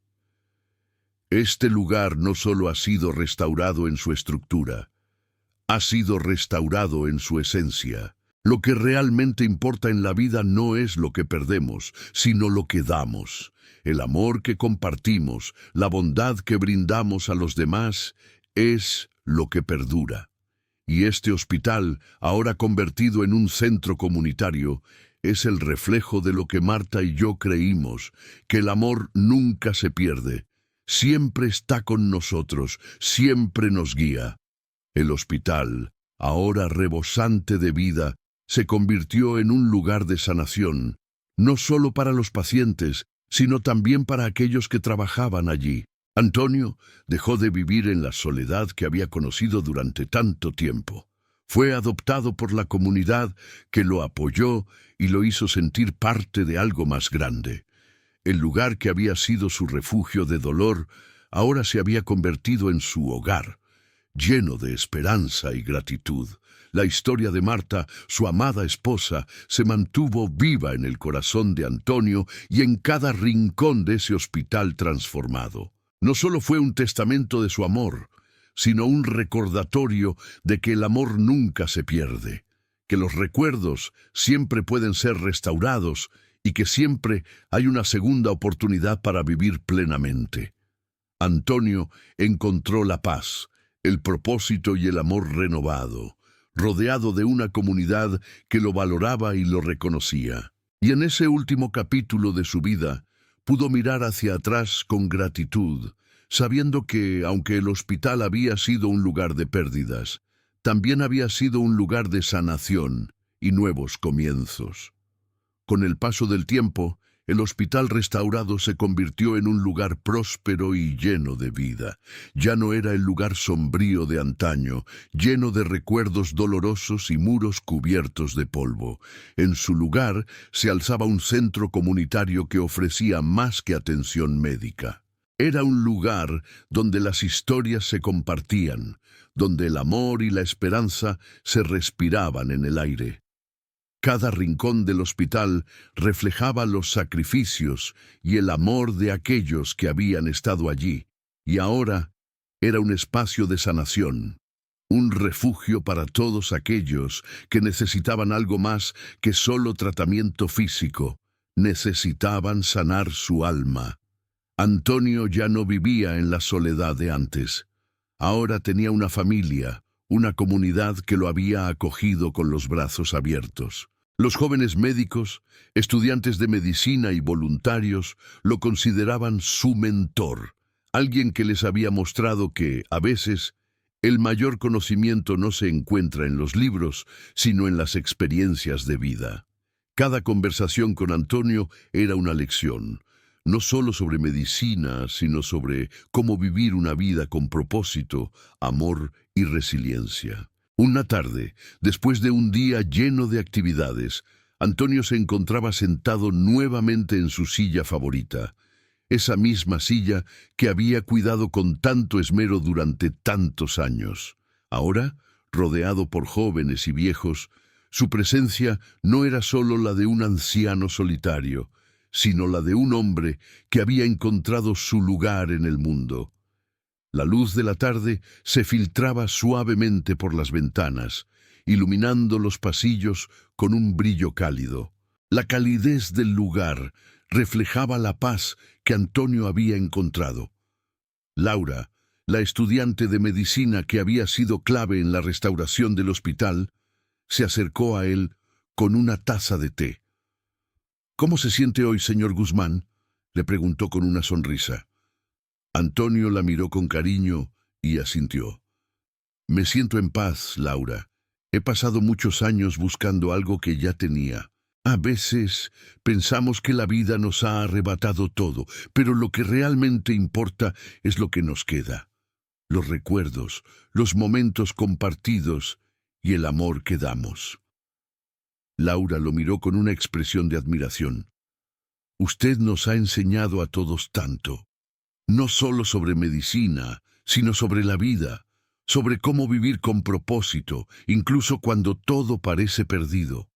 Este lugar no solo ha sido restaurado en su estructura, ha sido restaurado en su esencia. Lo que realmente importa en la vida no es lo que perdemos, sino lo que damos. El amor que compartimos, la bondad que brindamos a los demás, es lo que perdura. Y este hospital, ahora convertido en un centro comunitario, es el reflejo de lo que Marta y yo creímos, que el amor nunca se pierde. Siempre está con nosotros, siempre nos guía. El hospital, ahora rebosante de vida, se convirtió en un lugar de sanación, no solo para los pacientes, sino también para aquellos que trabajaban allí. Antonio dejó de vivir en la soledad que había conocido durante tanto tiempo. Fue adoptado por la comunidad que lo apoyó y lo hizo sentir parte de algo más grande. El lugar que había sido su refugio de dolor ahora se había convertido en su hogar, lleno de esperanza y gratitud. La historia de Marta, su amada esposa, se mantuvo viva en el corazón de Antonio y en cada rincón de ese hospital transformado. No solo fue un testamento de su amor, sino un recordatorio de que el amor nunca se pierde, que los recuerdos siempre pueden ser restaurados y que siempre hay una segunda oportunidad para vivir plenamente. Antonio encontró la paz, el propósito y el amor renovado, rodeado de una comunidad que lo valoraba y lo reconocía. Y en ese último capítulo de su vida, pudo mirar hacia atrás con gratitud, sabiendo que, aunque el hospital había sido un lugar de pérdidas, también había sido un lugar de sanación y nuevos comienzos. Con el paso del tiempo, el hospital restaurado se convirtió en un lugar próspero y lleno de vida. Ya no era el lugar sombrío de antaño, lleno de recuerdos dolorosos y muros cubiertos de polvo. En su lugar se alzaba un centro comunitario que ofrecía más que atención médica. Era un lugar donde las historias se compartían, donde el amor y la esperanza se respiraban en el aire. Cada rincón del hospital reflejaba los sacrificios y el amor de aquellos que habían estado allí, y ahora era un espacio de sanación, un refugio para todos aquellos que necesitaban algo más que solo tratamiento físico, necesitaban sanar su alma. Antonio ya no vivía en la soledad de antes. Ahora tenía una familia, una comunidad que lo había acogido con los brazos abiertos. Los jóvenes médicos, estudiantes de medicina y voluntarios lo consideraban su mentor, alguien que les había mostrado que, a veces, el mayor conocimiento no se encuentra en los libros, sino en las experiencias de vida. Cada conversación con Antonio era una lección, no solo sobre medicina, sino sobre cómo vivir una vida con propósito, amor y resiliencia. Una tarde, después de un día lleno de actividades, Antonio se encontraba sentado nuevamente en su silla favorita, esa misma silla que había cuidado con tanto esmero durante tantos años. Ahora, rodeado por jóvenes y viejos, su presencia no era solo la de un anciano solitario, sino la de un hombre que había encontrado su lugar en el mundo. La luz de la tarde se filtraba suavemente por las ventanas, iluminando los pasillos con un brillo cálido. La calidez del lugar reflejaba la paz que Antonio había encontrado. Laura, la estudiante de medicina que había sido clave en la restauración del hospital, se acercó a él con una taza de té. «¿Cómo se siente hoy, señor Guzmán?», le preguntó con una sonrisa. Antonio la miró con cariño y asintió. «Me siento en paz, Laura. He pasado muchos años buscando algo que ya tenía. A veces pensamos que la vida nos ha arrebatado todo, pero lo que realmente importa es lo que nos queda. Los recuerdos, los momentos compartidos y el amor que damos». Laura lo miró con una expresión de admiración. «Usted nos ha enseñado a todos tanto. No solo sobre medicina, sino sobre la vida, sobre cómo vivir con propósito, incluso cuando todo parece perdido».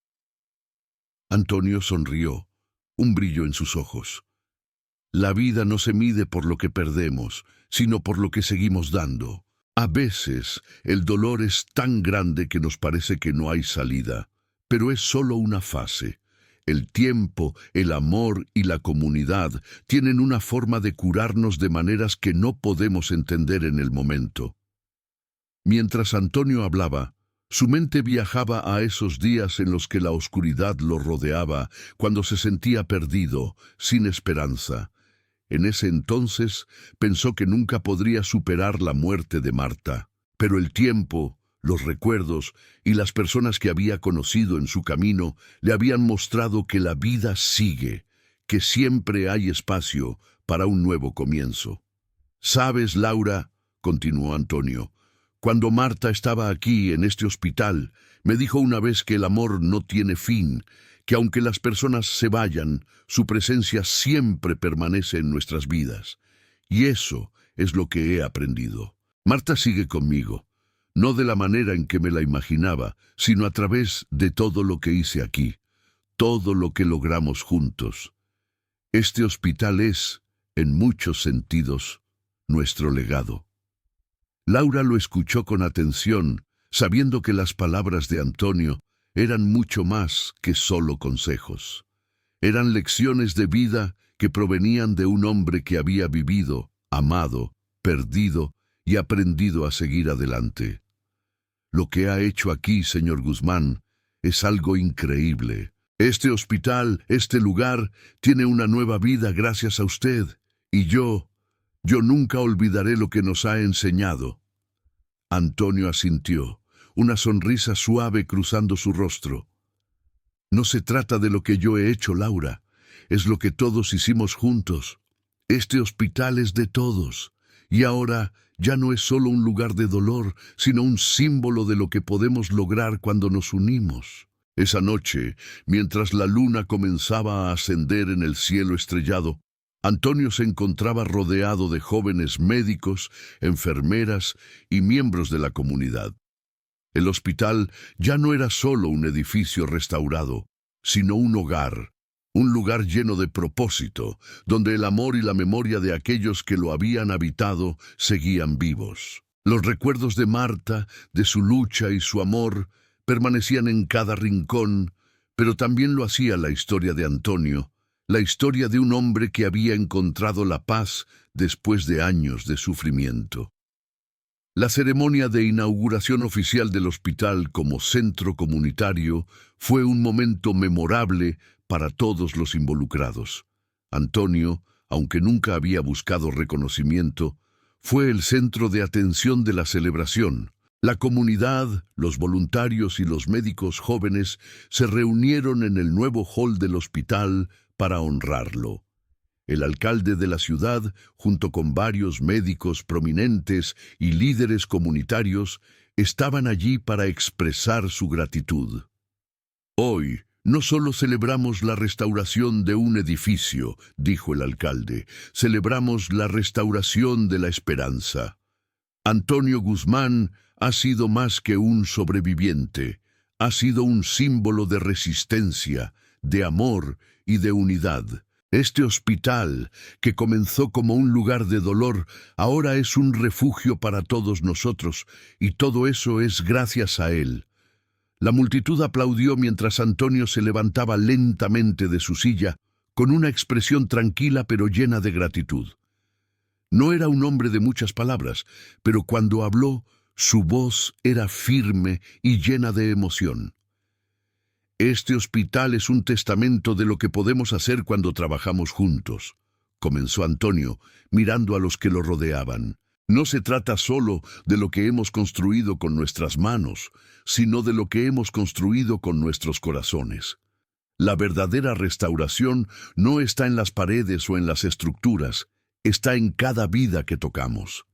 Antonio sonrió, un brillo en sus ojos. «La vida no se mide por lo que perdemos, sino por lo que seguimos dando. A veces el dolor es tan grande que nos parece que no hay salida, pero es solo una fase. El tiempo, el amor y la comunidad tienen una forma de curarnos de maneras que no podemos entender en el momento». Mientras Antonio hablaba, su mente viajaba a esos días en los que la oscuridad lo rodeaba, cuando se sentía perdido, sin esperanza. En ese entonces pensó que nunca podría superar la muerte de Marta, pero el tiempo, los recuerdos y las personas que había conocido en su camino le habían mostrado que la vida sigue, que siempre hay espacio para un nuevo comienzo. «¿Sabes, Laura?», continuó Antonio, «cuando Marta estaba aquí en este hospital, me dijo una vez que el amor no tiene fin, que aunque las personas se vayan, su presencia siempre permanece en nuestras vidas. Y eso es lo que he aprendido. Marta sigue conmigo. No de la manera en que me la imaginaba, sino a través de todo lo que hice aquí, todo lo que logramos juntos. Este hospital es, en muchos sentidos, nuestro legado». Laura lo escuchó con atención, sabiendo que las palabras de Antonio eran mucho más que solo consejos. Eran lecciones de vida que provenían de un hombre que había vivido, amado, perdido y aprendido a seguir adelante. «Lo que ha hecho aquí, señor Guzmán, es algo increíble. Este hospital, este lugar, tiene una nueva vida gracias a usted, y yo nunca olvidaré lo que nos ha enseñado». Antonio asintió, una sonrisa suave cruzando su rostro. No se trata de lo que yo he hecho, Laura. Es lo que todos hicimos juntos. Este hospital es de todos. Y ahora ya no es solo un lugar de dolor, sino un símbolo de lo que podemos lograr cuando nos unimos. Esa noche, mientras la luna comenzaba a ascender en el cielo estrellado, Antonio se encontraba rodeado de jóvenes médicos, enfermeras y miembros de la comunidad. El hospital ya no era solo un edificio restaurado, sino un lugar lleno de propósito, donde el amor y la memoria de aquellos que lo habían habitado seguían vivos. Los recuerdos de Marta, de su lucha y su amor, permanecían en cada rincón, pero también lo hacía la historia de Antonio, la historia de un hombre que había encontrado la paz después de años de sufrimiento. La ceremonia de inauguración oficial del hospital como centro comunitario fue un momento memorable para todos los involucrados. Antonio, aunque nunca había buscado reconocimiento, fue el centro de atención de la celebración. La comunidad, los voluntarios y los médicos jóvenes se reunieron en el nuevo hall del hospital para honrarlo. El alcalde de la ciudad, junto con varios médicos prominentes y líderes comunitarios, estaban allí para expresar su gratitud. Hoy, no solo celebramos la restauración de un edificio, dijo el alcalde, celebramos la restauración de la esperanza. Antonio Guzmán ha sido más que un sobreviviente, ha sido un símbolo de resistencia, de amor y de unidad. Este hospital, que comenzó como un lugar de dolor, ahora es un refugio para todos nosotros, y todo eso es gracias a él. La multitud aplaudió mientras Antonio se levantaba lentamente de su silla, con una expresión tranquila pero llena de gratitud. No era un hombre de muchas palabras, pero cuando habló, su voz era firme y llena de emoción. Este hospital es un testamento de lo que podemos hacer cuando trabajamos juntos, comenzó Antonio, mirando a los que lo rodeaban. No se trata solo de lo que hemos construido con nuestras manos, sino de lo que hemos construido con nuestros corazones. La verdadera restauración no está en las paredes o en las estructuras, está en cada vida que tocamos.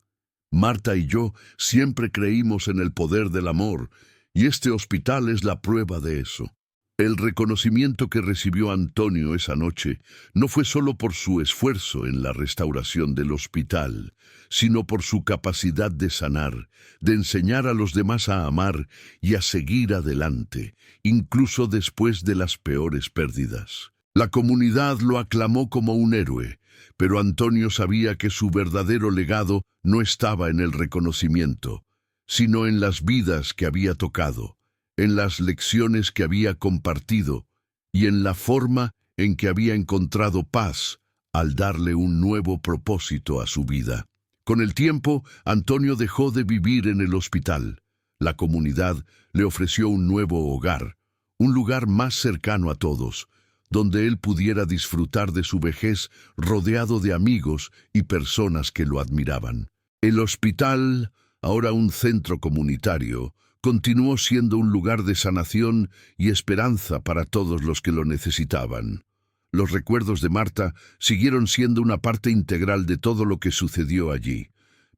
Marta y yo siempre creímos en el poder del amor, y este hospital es la prueba de eso. El reconocimiento que recibió Antonio esa noche no fue solo por su esfuerzo en la restauración del hospital, sino por su capacidad de sanar, de enseñar a los demás a amar y a seguir adelante, incluso después de las peores pérdidas. La comunidad lo aclamó como un héroe, pero Antonio sabía que su verdadero legado no estaba en el reconocimiento, sino en las vidas que había tocado, en las lecciones que había compartido y en la forma en que había encontrado paz al darle un nuevo propósito a su vida. Con el tiempo, Antonio dejó de vivir en el hospital. La comunidad le ofreció un nuevo hogar, un lugar más cercano a todos, donde él pudiera disfrutar de su vejez rodeado de amigos y personas que lo admiraban. El hospital, ahora un centro comunitario, continuó siendo un lugar de sanación y esperanza para todos los que lo necesitaban. Los recuerdos de Marta siguieron siendo una parte integral de todo lo que sucedió allí,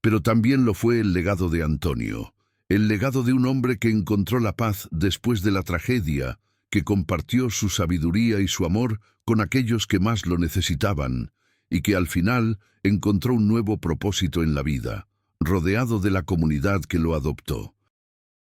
pero también lo fue el legado de Antonio, el legado de un hombre que encontró la paz después de la tragedia, que compartió su sabiduría y su amor con aquellos que más lo necesitaban, y que al final encontró un nuevo propósito en la vida, rodeado de la comunidad que lo adoptó.